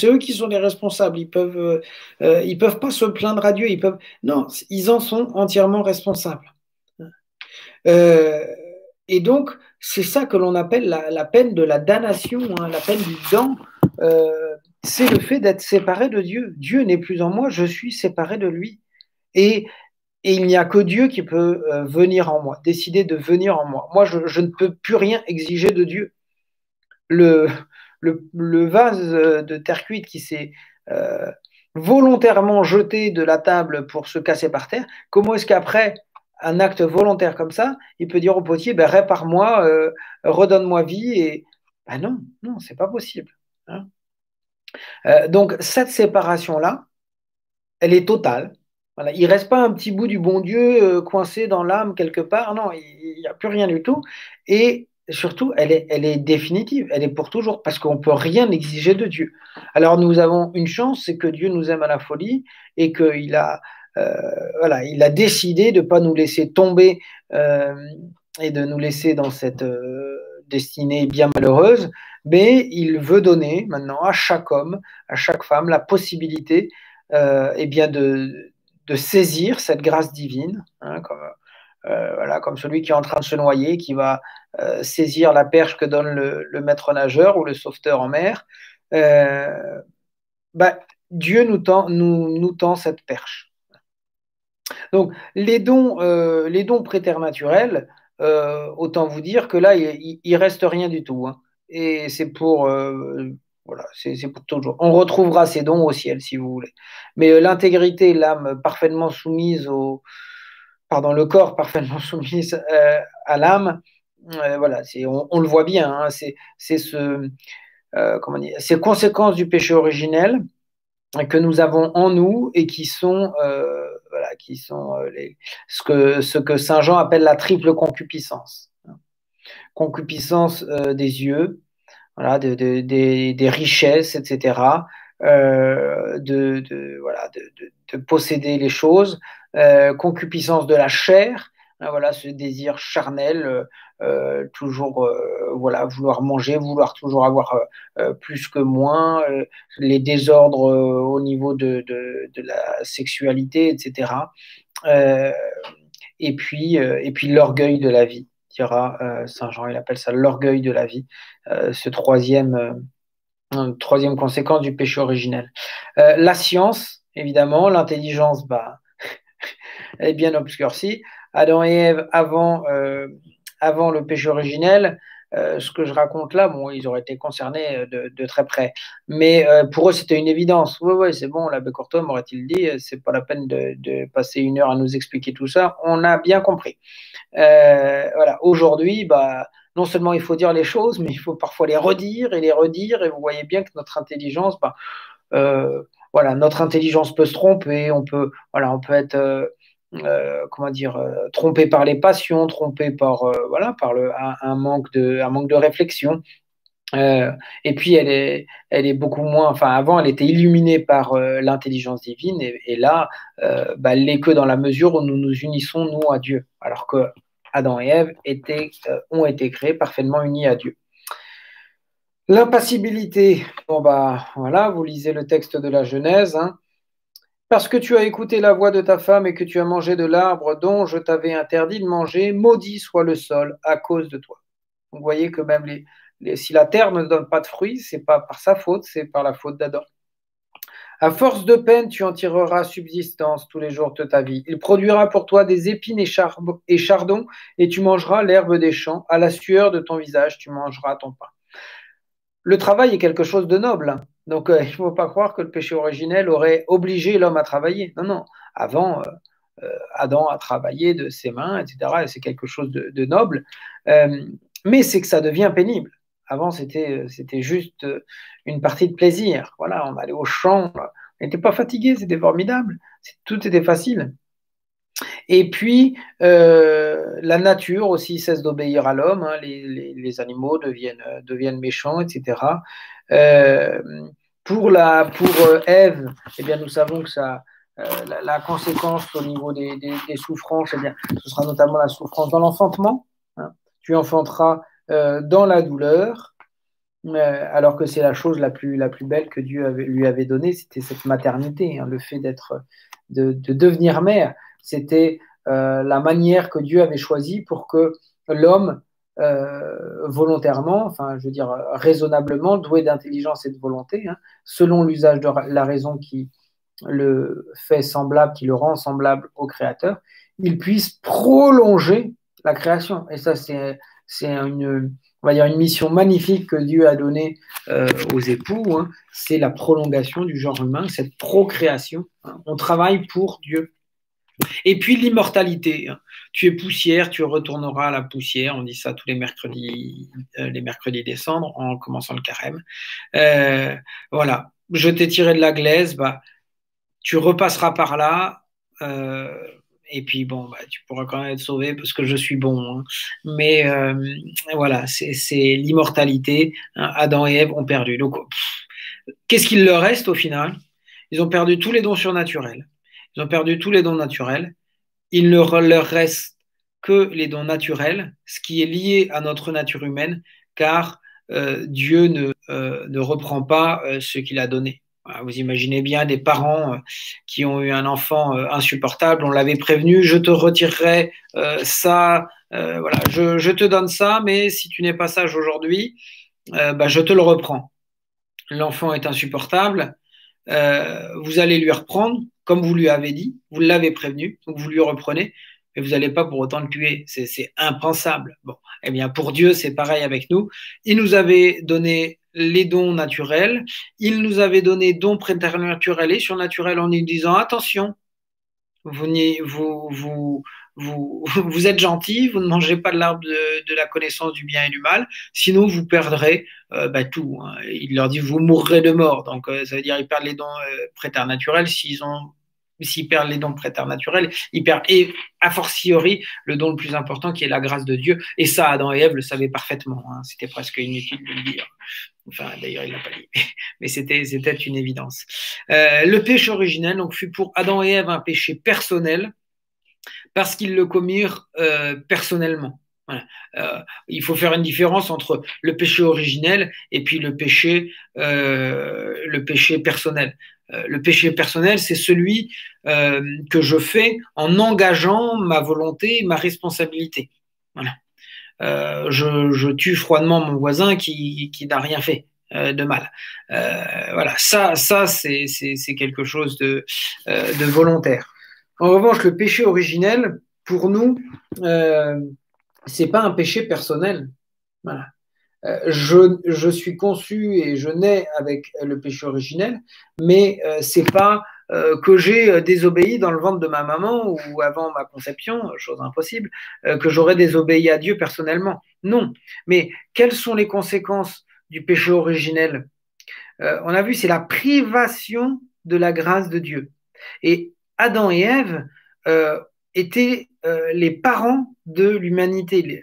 les responsables. Ils peuvent pas se plaindre à Dieu. Non, ils en sont entièrement responsables. Euh, et donc, c'est ça que l'on appelle la peine de la damnation, hein, la peine du dent. Euh, c'est le fait d'être séparé de Dieu. Dieu n'est plus en moi, je suis séparé de lui. Et, et il n'y a que Dieu qui peut venir en moi, décider de venir en moi. Moi, je ne peux plus rien exiger de Dieu. Le, le vase de terre cuite qui s'est volontairement jeté de la table pour se casser par terre, comment est-ce qu'après un acte volontaire comme ça, il peut dire au potier, ben, répare-moi, redonne-moi vie et ben non, non, c'est pas possible, hein. Donc cette séparation-là, elle est totale. Voilà, il reste pas un petit bout du bon Dieu coincé dans l'âme quelque part. Non, il n'y a plus rien du tout. Et surtout, elle est définitive. Elle est pour toujours parce qu'on peut rien exiger de Dieu. Alors nous avons une chance, c'est que Dieu nous aime à la folie et qu'il a, voilà, il a décidé de pas nous laisser tomber euh, et de nous laisser dans cette destinée bien malheureuse. Mais il veut donner maintenant à chaque homme, à chaque femme, la possibilité eh bien de saisir cette grâce divine, hein, comme, voilà, comme celui qui est en train de se noyer, qui va saisir la perche que donne le maître nageur ou le sauveteur en mer. Euh, bah, Dieu nous tend cette perche. Donc, les dons préternaturels, autant vous dire que là, il reste rien du tout, hein. Et c'est pour, voilà, c'est pour toujours. On retrouvera ces dons au ciel, si vous voulez. Mais l'intégrité, l'âme parfaitement soumise au, pardon, le corps parfaitement soumis à l'âme, voilà, on le voit bien, hein, c'est comment dire, ces conséquences du péché originel que nous avons en nous et qui sont, voilà, qui sont ce que Saint Jean appelle la triple concupiscence. Concupiscence des yeux, voilà, des richesses, etc., voilà, de posséder les choses, concupiscence de la chair, hein, voilà, ce désir charnel, toujours voilà, vouloir manger, vouloir toujours avoir plus que moins, les désordres au niveau de la sexualité, etc. Euh, et puis l'orgueil de la vie, dira Saint Jean, il appelle ça l'orgueil de la vie, ce troisième conséquence du péché originel. La science, évidemment, l'intelligence, bah, elle est bien obscurcie. Adam et Ève, avant le péché originel, ce que je raconte là, bon, ils auraient été concernés de très près. Mais pour eux, c'était une évidence. Oui, ouais, c'est bon, l'abbé Courtot m'aurait-il dit, c'est pas la peine de passer une heure à nous expliquer tout ça. On a bien compris. Voilà. Aujourd'hui, bah, non seulement il faut dire les choses, mais il faut parfois les redire et les redire. Et vous voyez bien que notre intelligence, bah, voilà, notre intelligence peut se tromper. Voilà, on peut être comment dire, trompé par les passions, trompé par, voilà, par un manque de réflexion. Euh, et puis elle est beaucoup moins, enfin avant elle était illuminée par l'intelligence divine et là bah, elle l'est que dans la mesure où nous nous unissons nous à Dieu, alors que Adam et Ève ont été créés parfaitement unis à Dieu. L'impassibilité, bon bah voilà, vous lisez le texte de la Genèse, hein. Parce que tu as écouté la voix de ta femme et que tu as mangé de l'arbre dont je t'avais interdit de manger, maudit soit le sol à cause de toi. Vous voyez que même si la terre ne donne pas de fruits, c'est pas par sa faute, c'est par la faute d'Adam. À force de peine, tu en tireras subsistance tous les jours de ta vie. Il produira pour toi des épines et chardons, et tu mangeras l'herbe des champs. À la sueur de ton visage, tu mangeras ton pain. Le travail est quelque chose de noble. Donc, il ne faut pas croire que le péché originel aurait obligé l'homme à travailler. Non, non. Avant, Adam a travaillé de ses mains, etc. Et c'est quelque chose de noble. Mais c'est que ça devient pénible. Avant, c'était juste une partie de plaisir. Voilà, on allait au champ, on n'était pas fatigué, c'était formidable. Tout était facile. Et puis, la nature aussi cesse d'obéir à l'homme, hein, les animaux deviennent méchants, etc. Euh, pour Ève, eh bien, nous savons que la conséquence au niveau des souffrances, eh bien, ce sera notamment la souffrance dans l'enfantement, hein. Tu enfanteras dans la douleur, alors que c'est la chose la plus belle que Dieu lui avait donnée, c'était cette maternité, hein, le fait de devenir mère. C'était la manière que Dieu avait choisie pour que l'homme, volontairement, enfin, je veux dire, raisonnablement, doué d'intelligence et de volonté, hein, selon l'usage de la raison qui le fait semblable, qui le rend semblable au Créateur, il puisse prolonger la création. Et ça, c'est on va dire une mission magnifique que Dieu a donnée aux époux, hein. C'est la prolongation du genre humain, cette procréation, hein. On travaille pour Dieu. Et puis l'immortalité, hein. Tu es poussière, tu retourneras à la poussière. On dit ça tous les mercredis décembre, en commençant le carême. Voilà, je t'ai tiré de la glaise, bah, tu repasseras par là, Et puis bon, bah, tu pourras quand même être sauvé parce que je suis bon, hein. Mais voilà, c'est l'immortalité, hein. Adam et Ève ont perdu. Donc, qu'est-ce qu'il leur reste au final? Ils ont perdu tous les dons surnaturels. Ils ont perdu tous les dons naturels. Il ne leur reste que les dons naturels, ce qui est lié à notre nature humaine, car Dieu ne reprend pas ce qu'il a donné. Voilà, vous imaginez bien des parents qui ont eu un enfant insupportable, on l'avait prévenu, je te retirerai ça, voilà, je te donne ça, mais si tu n'es pas sage aujourd'hui, bah, je te le reprends. L'enfant est insupportable, vous allez lui reprendre, comme vous lui avez dit, vous l'avez prévenu, donc vous lui reprenez, mais vous n'allez pas pour autant le tuer. C'est impensable. Bon, eh bien, pour Dieu, c'est pareil avec nous. Il nous avait donné les dons naturels, il nous avait donné dons préternaturels et surnaturels en nous disant attention, vous, vous, vous, vous êtes gentil, vous ne mangez pas de l'arbre de la connaissance du bien et du mal, sinon vous perdrez bah, tout, hein. Il leur dit vous mourrez de mort. Donc ça veut dire ils perdent les dons préternaturels. S'ils perdent les dons préternaturels, ils perdent et a fortiori le don le plus important qui est la grâce de Dieu. Et ça, Adam et Ève le savaient parfaitement, hein. C'était presque inutile de le dire. Enfin, d'ailleurs, il ne l'a pas dit, mais c'était une évidence. Le péché originel donc, fut pour Adam et Ève un péché personnel parce qu'ils le commirent personnellement. Voilà. Il faut faire une différence entre le péché originel et puis le péché personnel. Le péché personnel, c'est celui que je fais en engageant ma volonté, ma responsabilité. Voilà. Je tue froidement mon voisin qui n'a rien fait de mal. Voilà, ça c'est quelque chose de volontaire. En revanche, le péché originel, pour nous, c'est pas un péché personnel. Voilà. Je suis conçu et je nais avec le péché originel, mais c'est pas que j'ai désobéi dans le ventre de ma maman ou avant ma conception, chose impossible, que j'aurais désobéi à Dieu personnellement. Non. Mais quelles sont les conséquences du péché originel? On a vu, c'est la privation de la grâce de Dieu. Et Adam et Ève étaient les parents de l'humanité.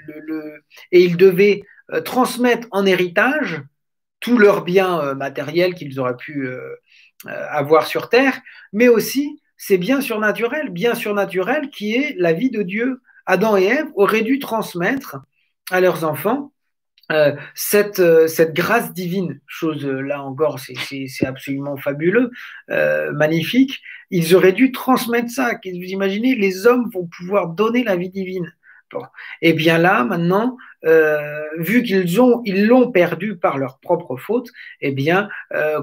Et ils devaient transmettre en héritage tous leurs biens matériels qu'ils auraient pu avoir sur Terre, mais aussi ces biens surnaturels qui est la vie de Dieu. Adam et Ève auraient dû transmettre à leurs enfants cette grâce divine, chose là encore, c'est absolument fabuleux, magnifique. Ils auraient dû transmettre ça. Vous imaginez, les hommes vont pouvoir donner la vie divine. Bon. Et bien là, maintenant, vu ils l'ont perdu par leur propre faute, eh bien,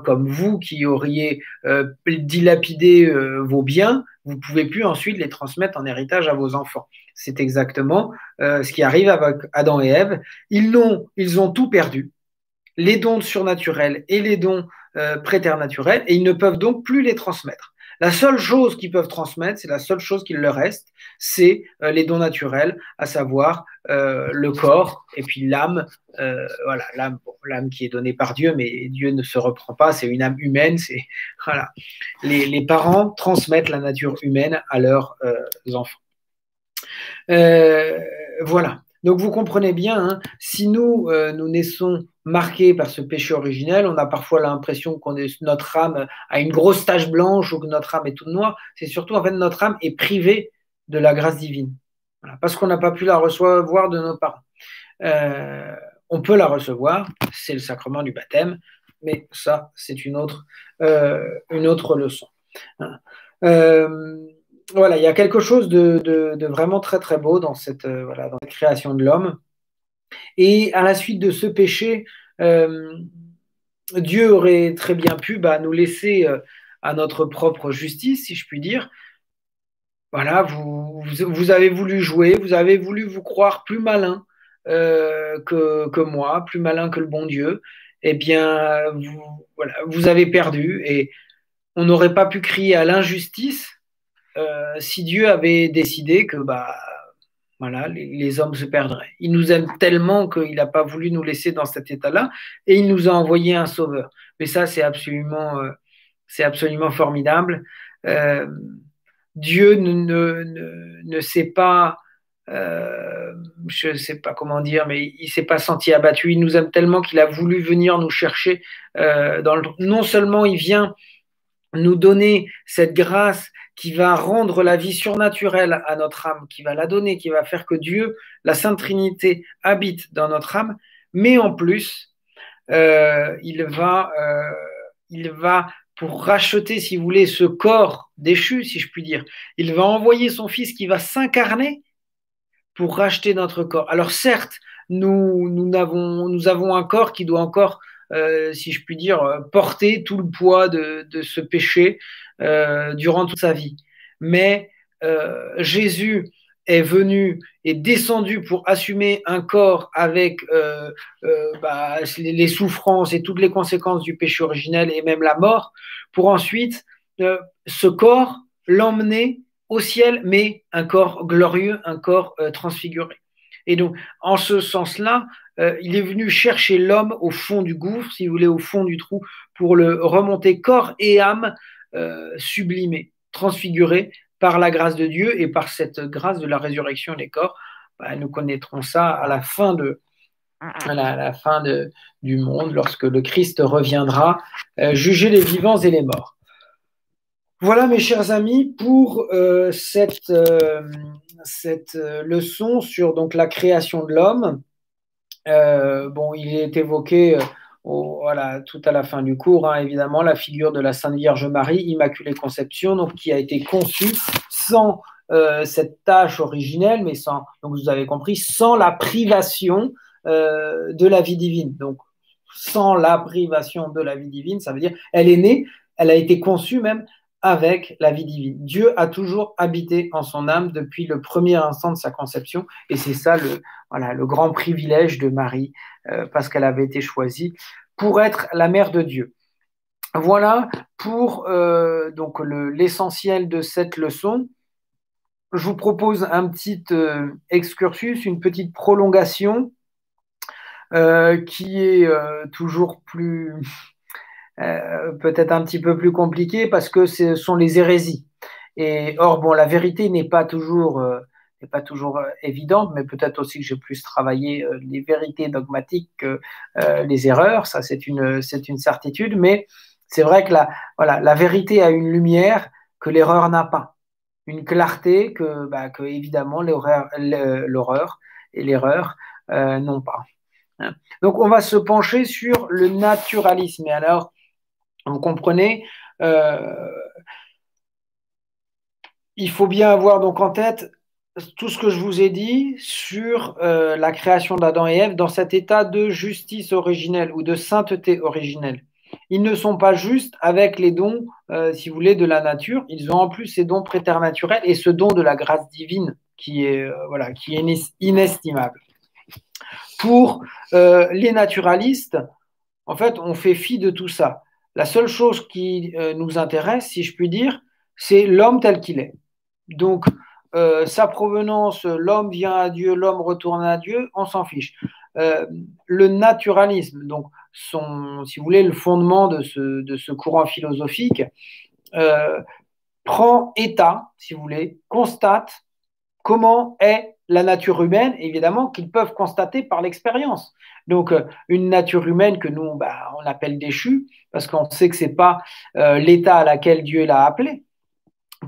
comme vous qui auriez dilapidé vos biens, vous ne pouvez plus ensuite les transmettre en héritage à vos enfants. C'est exactement ce qui arrive avec Adam et Ève. Ils ont tout perdu, les dons surnaturels et les dons préternaturels, et ils ne peuvent donc plus les transmettre. La seule chose qu'ils peuvent transmettre, c'est la seule chose qu'il leur reste, c'est les dons naturels, à savoir le corps et puis l'âme. Voilà, l'âme qui est donnée par Dieu, mais Dieu ne se reprend pas, c'est une âme humaine. Voilà. Les parents transmettent la nature humaine à leurs enfants. Voilà. Donc vous comprenez bien, hein, si nous naissons marqués par ce péché originel, on a parfois l'impression notre âme a une grosse tache blanche ou que notre âme est toute noire. C'est surtout en fait notre âme est privée de la grâce divine, voilà, parce qu'on n'a pas pu la recevoir de nos parents. On peut la recevoir, c'est le sacrement du baptême, mais ça c'est une autre leçon. Voilà, il y a quelque chose de vraiment très très beau dans cette création de l'homme. Et à la suite de ce péché, Dieu aurait très bien pu nous laisser à notre propre justice, si je puis dire. Voilà, vous avez voulu jouer, vous avez voulu vous croire plus malin que moi, plus malin que le bon Dieu. Eh bien, vous avez perdu et on n'aurait pas pu crier à l'injustice si Dieu avait décidé que voilà, les hommes se perdraient. Il nous aime tellement qu'il n'a pas voulu nous laisser dans cet état-là et il nous a envoyé un sauveur. Mais ça, c'est absolument formidable. Dieu ne s'est pas, je ne sais pas comment dire, mais il ne s'est pas senti abattu. Il nous aime tellement qu'il a voulu venir nous chercher. Non seulement il vient nous donner cette grâce qui va rendre la vie surnaturelle à notre âme, qui va la donner, qui va faire que Dieu, la Sainte Trinité, habite dans notre âme, mais en plus, il va, pour racheter, si vous voulez, ce corps déchu, si je puis dire, il va envoyer son Fils qui va s'incarner pour racheter notre corps. Alors certes, nous avons un corps qui doit encore, si je puis dire, porter tout le poids de ce péché durant toute sa vie. Mais Jésus est venu et descendu pour assumer un corps avec les souffrances et toutes les conséquences du péché originel et même la mort, pour ensuite ce corps l'emmener au ciel, mais un corps glorieux, un corps transfiguré. Et donc, en ce sens-là, il est venu chercher l'homme au fond du gouffre, si vous voulez, au fond du trou, pour le remonter corps et âme sublimé, transfiguré par la grâce de Dieu et par cette grâce de la résurrection des corps. Nous connaîtrons ça à la fin du monde, lorsque le Christ reviendra juger les vivants et les morts. Voilà, mes chers amis, pour cette leçon sur donc, la création de l'homme. Il est évoqué tout à la fin du cours, évidemment, la figure de la Sainte Vierge Marie, Immaculée Conception, donc, qui a été conçue sans cette tâche originelle, mais sans, donc vous avez compris, sans la privation de la vie divine. Donc, sans la privation de la vie divine, ça veut dire elle est née, elle a été conçue même avec la vie divine. Dieu a toujours habité en son âme depuis le premier instant de sa conception, et c'est ça le grand privilège de Marie, parce qu'elle avait été choisie pour être la mère de Dieu. Voilà pour donc l'essentiel de cette leçon. Je vous propose un petit excursus, une petite prolongation qui est toujours plus peut-être un petit peu plus compliqué parce que ce sont les hérésies. Et or, la vérité n'est pas toujours évidente, mais peut-être aussi que j'ai plus travaillé les vérités dogmatiques que les erreurs. Ça, c'est une certitude. Mais c'est vrai que la vérité a une lumière que l'erreur n'a pas, une clarté que évidemment l'horreur et l'erreur n'ont pas. Donc, on va se pencher sur le naturalisme. Et alors, vous comprenez, il faut bien avoir donc en tête tout ce que je vous ai dit sur la création d'Adam et Ève dans cet état de justice originelle ou de sainteté originelle. Ils ne sont pas justes avec les dons, si vous voulez, de la nature. Ils ont en plus ces dons préternaturels et ce don de la grâce divine qui est inestimable. Pour les naturalistes, en fait, on fait fi de tout ça. La seule chose qui nous intéresse, si je puis dire, c'est l'homme tel qu'il est. Donc, sa provenance, l'homme vient à Dieu, l'homme retourne à Dieu, on s'en fiche. Le naturalisme, donc, si vous voulez, le fondement de ce courant philosophique, prend état, si vous voulez, constate comment est la nature humaine, évidemment, qu'ils peuvent constater par l'expérience. Donc, une nature humaine que nous, on appelle déchue, parce qu'on sait que ce n'est pas l'état à laquelle Dieu l'a appelé.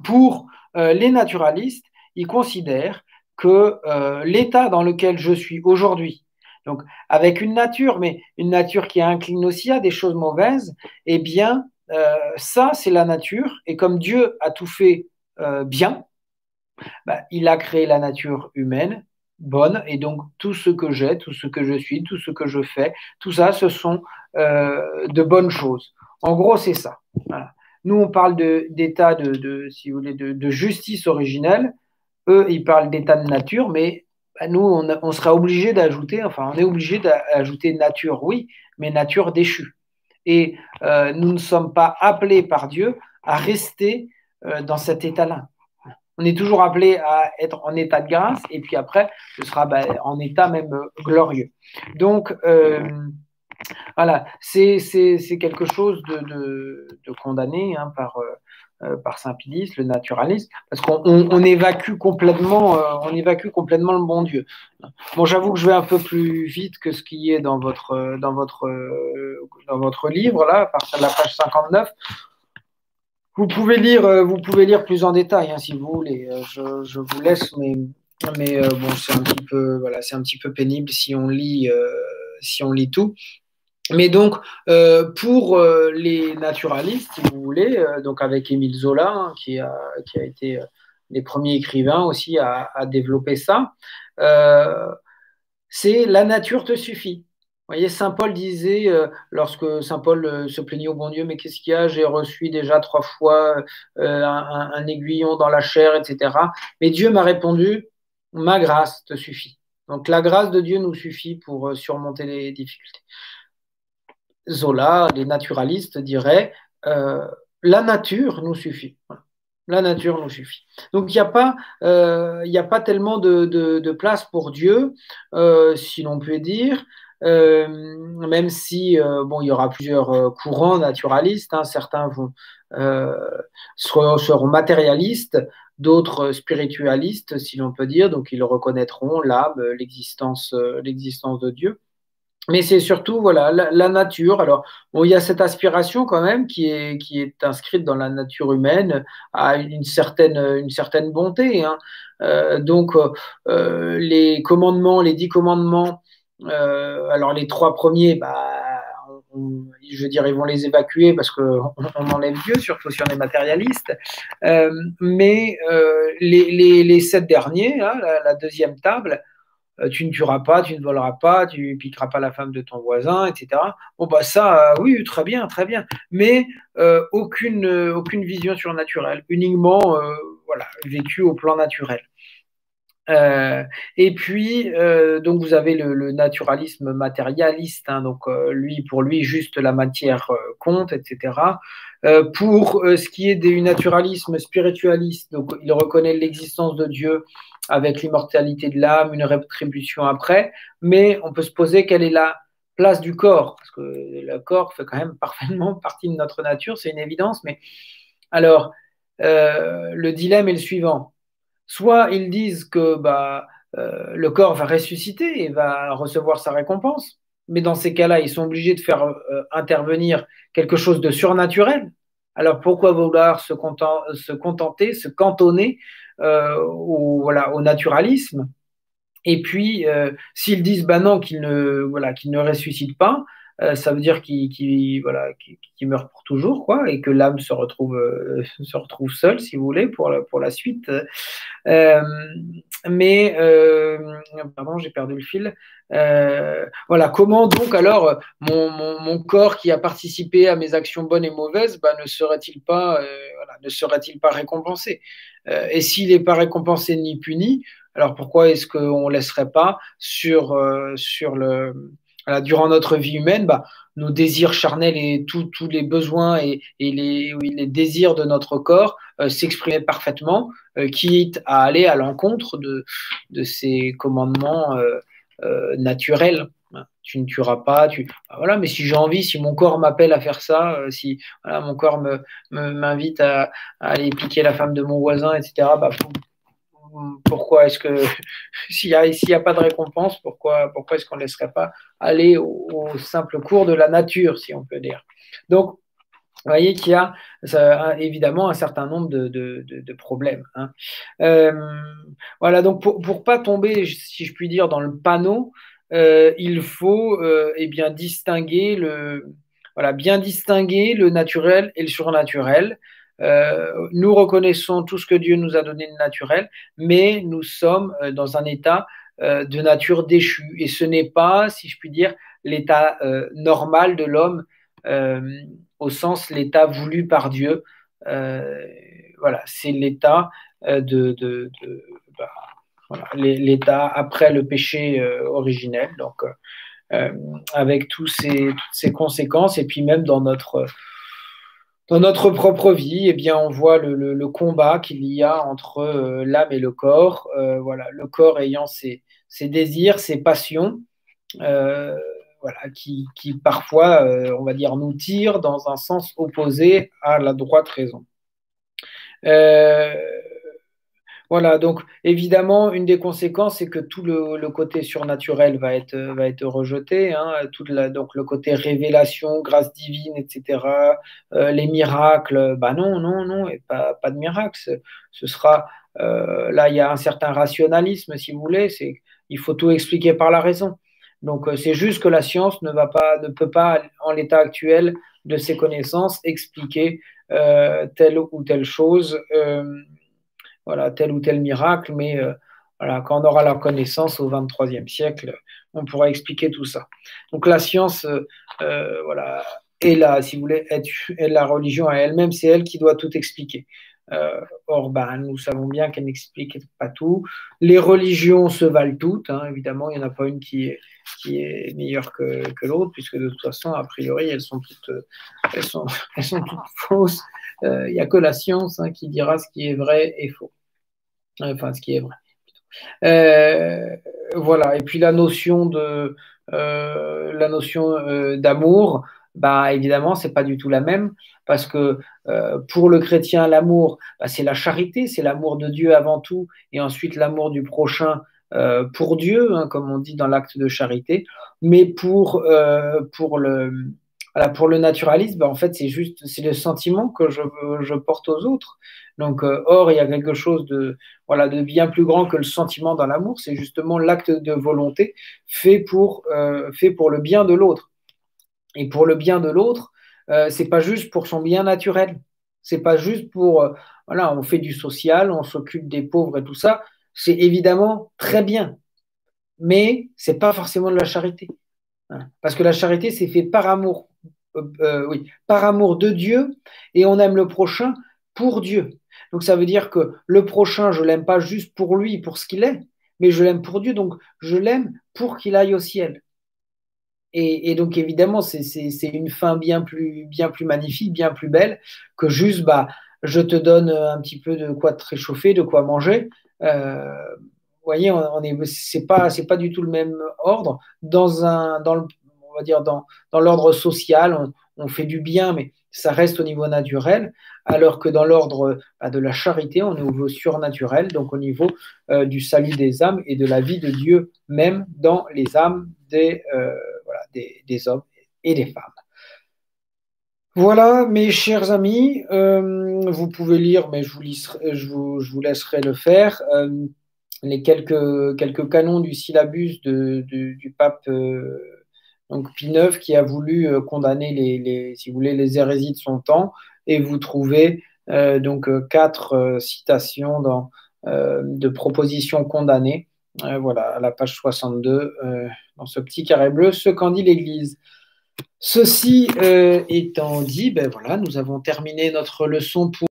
Pour les naturalistes, ils considèrent que l'état dans lequel je suis aujourd'hui, donc avec une nature, mais une nature qui incline aussi à des choses mauvaises, eh bien, ça, c'est la nature. Et comme Dieu a tout fait bien, il a créé la nature humaine bonne, et donc tout ce que j'ai, tout ce que je suis, tout ce que je fais, tout ça, ce sont de bonnes choses. En gros, c'est ça. Voilà. Nous, on parle d'état si vous voulez, de justice originelle. Eux, ils parlent d'état de nature, mais nous, on sera obligé d'ajouter, on est obligé d'ajouter nature, oui, mais nature déchue. Et nous ne sommes pas appelés par Dieu à rester dans cet état-là. On est toujours appelé à être en état de grâce, et puis après, ce sera en état même glorieux. Donc, voilà, c'est quelque chose de condamné par par Saint-Pédis, le naturaliste, parce qu'on évacue complètement, le bon Dieu. Bon, j'avoue que je vais un peu plus vite que ce qui est dans votre livre, là, à partir de la page 59. Vous pouvez lire plus en détail, hein, si vous voulez. Je vous laisse, mais bon, c'est un petit peu, voilà, c'est un petit peu pénible si on lit tout. Mais donc, pour les naturalistes, si vous voulez, donc avec Émile Zola, hein, qui a été les premiers écrivains aussi à développer ça, c'est la nature te suffit. Vous voyez, Saint Paul disait, lorsque Saint Paul se plaignait au bon Dieu, mais qu'est-ce qu'il y a? J'ai reçu déjà 3 fois un aiguillon dans la chair, etc. Mais Dieu m'a répondu, ma grâce te suffit. Donc la grâce de Dieu nous suffit pour surmonter les difficultés. Zola, les naturalistes diraient, la nature nous suffit. Voilà. La nature nous suffit. Donc il y a pas tellement de place pour Dieu, si l'on peut dire. Même si bon, il y aura plusieurs courants naturalistes, hein, certains seront matérialistes, d'autres spiritualistes, si l'on peut dire, donc ils reconnaîtront l'âme, l'existence de Dieu. Mais c'est surtout voilà la nature. Alors bon, il y a cette aspiration quand même qui est inscrite dans la nature humaine à une certaine bonté, hein. Donc les commandements, les 10 commandements. Alors les 3 premiers, bah, je veux dire, ils vont les évacuer parce qu'on enlève Dieu, surtout si on est matérialiste. Mais les 7 derniers, hein, la deuxième table, tu ne tueras pas, tu ne voleras pas, tu piqueras pas la femme de ton voisin, etc. Bon, bah ça, oui, très bien, très bien. Mais aucune vision surnaturelle, uniquement voilà, vécu au plan naturel. Et puis, donc vous avez le naturalisme matérialiste, hein, donc pour lui, juste la matière compte, etc. Pour ce qui est du naturalisme spiritualiste, donc il reconnaît l'existence de Dieu avec l'immortalité de l'âme, une rétribution après, mais on peut se poser quelle est la place du corps, parce que le corps fait quand même parfaitement partie de notre nature, c'est une évidence, mais alors, le dilemme est le suivant. Soit ils disent que bah, le corps va ressusciter et va recevoir sa récompense, mais dans ces cas-là, ils sont obligés de faire intervenir quelque chose de surnaturel. Alors pourquoi vouloir se contenter, se cantonner voilà, au naturalisme? Et puis, s'ils disent bah non, qu'il ne ressuscite pas, ça veut dire voilà, qu'il meurt pour toujours, quoi, et que l'âme se retrouve seule, si vous voulez, pour la suite. Euh, mais, pardon, j'ai perdu le fil. Voilà, comment donc alors mon corps qui a participé à mes actions bonnes et mauvaises, bah, ne serait-il pas récompensé? Et s'il n'est pas récompensé ni puni, alors pourquoi est-ce qu'on ne laisserait pas voilà, durant notre vie humaine, bah, nos désirs charnels et tous les besoins et les désirs de notre corps s'exprimer parfaitement, quitte à aller à l'encontre de ces commandements naturels. Tu ne tueras pas, voilà, mais si j'ai envie, si mon corps m'appelle à faire ça, si voilà, mon corps m'invite à aller piquer la femme de mon voisin, etc., bah, pourquoi est-ce que s'il y a pas de récompense, pourquoi est-ce qu'on ne laisserait pas aller au simple cours de la nature, si on peut dire. Donc, vous voyez qu'il y a évidemment un certain nombre de problèmes, hein. Voilà, donc pour pas tomber, si je puis dire, dans le panneau, il faut eh bien bien distinguer le naturel et le surnaturel. Nous reconnaissons tout ce que Dieu nous a donné de naturel, mais nous sommes dans un état de nature déchue. Et ce n'est pas, si je puis dire, l'état normal de l'homme, au sens l'état voulu par Dieu. Voilà, c'est l'état bah, voilà, l'état après le péché originel. Donc, avec toutes ces conséquences, et puis même dans notre propre vie, eh bien, on voit le combat qu'il y a entre l'âme et le corps. Voilà, le corps ayant ses désirs, ses passions, euh, voilà, qui parfois, on va dire, nous tirent dans un sens opposé à la droite raison. Euh, voilà, donc évidemment, une des conséquences, c'est que tout le côté surnaturel va être rejeté, hein, donc le côté révélation, grâce divine, etc., les miracles, bah non, non, non, et pas de miracle. Ce sera, là, il y a un certain rationalisme, si vous voulez, il faut tout expliquer par la raison. Donc, c'est juste que la science ne peut pas, en l'état actuel de ses connaissances, expliquer telle ou telle chose. Voilà, tel ou tel miracle, mais voilà, quand on aura la connaissance au 23e siècle, on pourra expliquer tout ça. Donc la science, voilà, est là, si vous voulez, est la religion à elle-même, c'est elle qui doit tout expliquer. Or, ben, nous savons bien qu'elle n'explique pas tout. Les religions se valent toutes, hein, évidemment, il n'y en a pas une qui est meilleure que l'autre, puisque de toute façon, a priori, elles sont, elles sont toutes fausses. Il n'y a que la science, hein, qui dira ce qui est vrai et faux. Enfin, ce qui est vrai. Euh, voilà. Et puis la notion d'amour, bah évidemment, c'est pas du tout la même parce que pour le chrétien, l'amour, bah, c'est la charité, c'est l'amour de Dieu avant tout, et ensuite l'amour du prochain pour Dieu, hein, comme on dit dans l'acte de charité. Mais voilà, pour le naturalisme, bah, en fait, c'est le sentiment que je porte aux autres. Donc, or, il y a quelque chose voilà, de bien plus grand que le sentiment dans l'amour, c'est justement l'acte de volonté fait pour le bien de l'autre. Et pour le bien de l'autre, c'est pas juste pour son bien naturel. C'est pas juste pour, voilà, on fait du social, on s'occupe des pauvres et tout ça. C'est évidemment très bien, mais c'est pas forcément de la charité. Hein. Parce que la charité, c'est fait par amour, oui, par amour de Dieu, et on aime le prochain pour Dieu. Donc ça veut dire que le prochain, je l'aime pas juste pour lui, pour ce qu'il est, mais je l'aime pour Dieu, donc je l'aime pour qu'il aille au ciel. Et donc évidemment, c'est une fin bien plus magnifique, bien plus belle que juste, bah, je te donne un petit peu de quoi te réchauffer, de quoi manger. Vous voyez, c'est pas du tout le même ordre. On va dire dans l'ordre social, on fait du bien, mais ça reste au niveau naturel, alors que dans l'ordre bah, de la charité, on est au niveau surnaturel, donc au niveau du salut des âmes et de la vie de Dieu même dans les âmes voilà, des hommes et des femmes. Voilà, mes chers amis, vous pouvez lire, mais je vous laisserai le faire. Les quelques canons du syllabus du pape donc Pie IX qui a voulu condamner si vous voulez, les hérésies de son temps, et vous trouvez donc quatre citations de propositions condamnées. Voilà, à la page 62, dans ce petit carré bleu, ce qu'en dit l'Église. Ceci étant dit, ben voilà, nous avons terminé notre leçon pour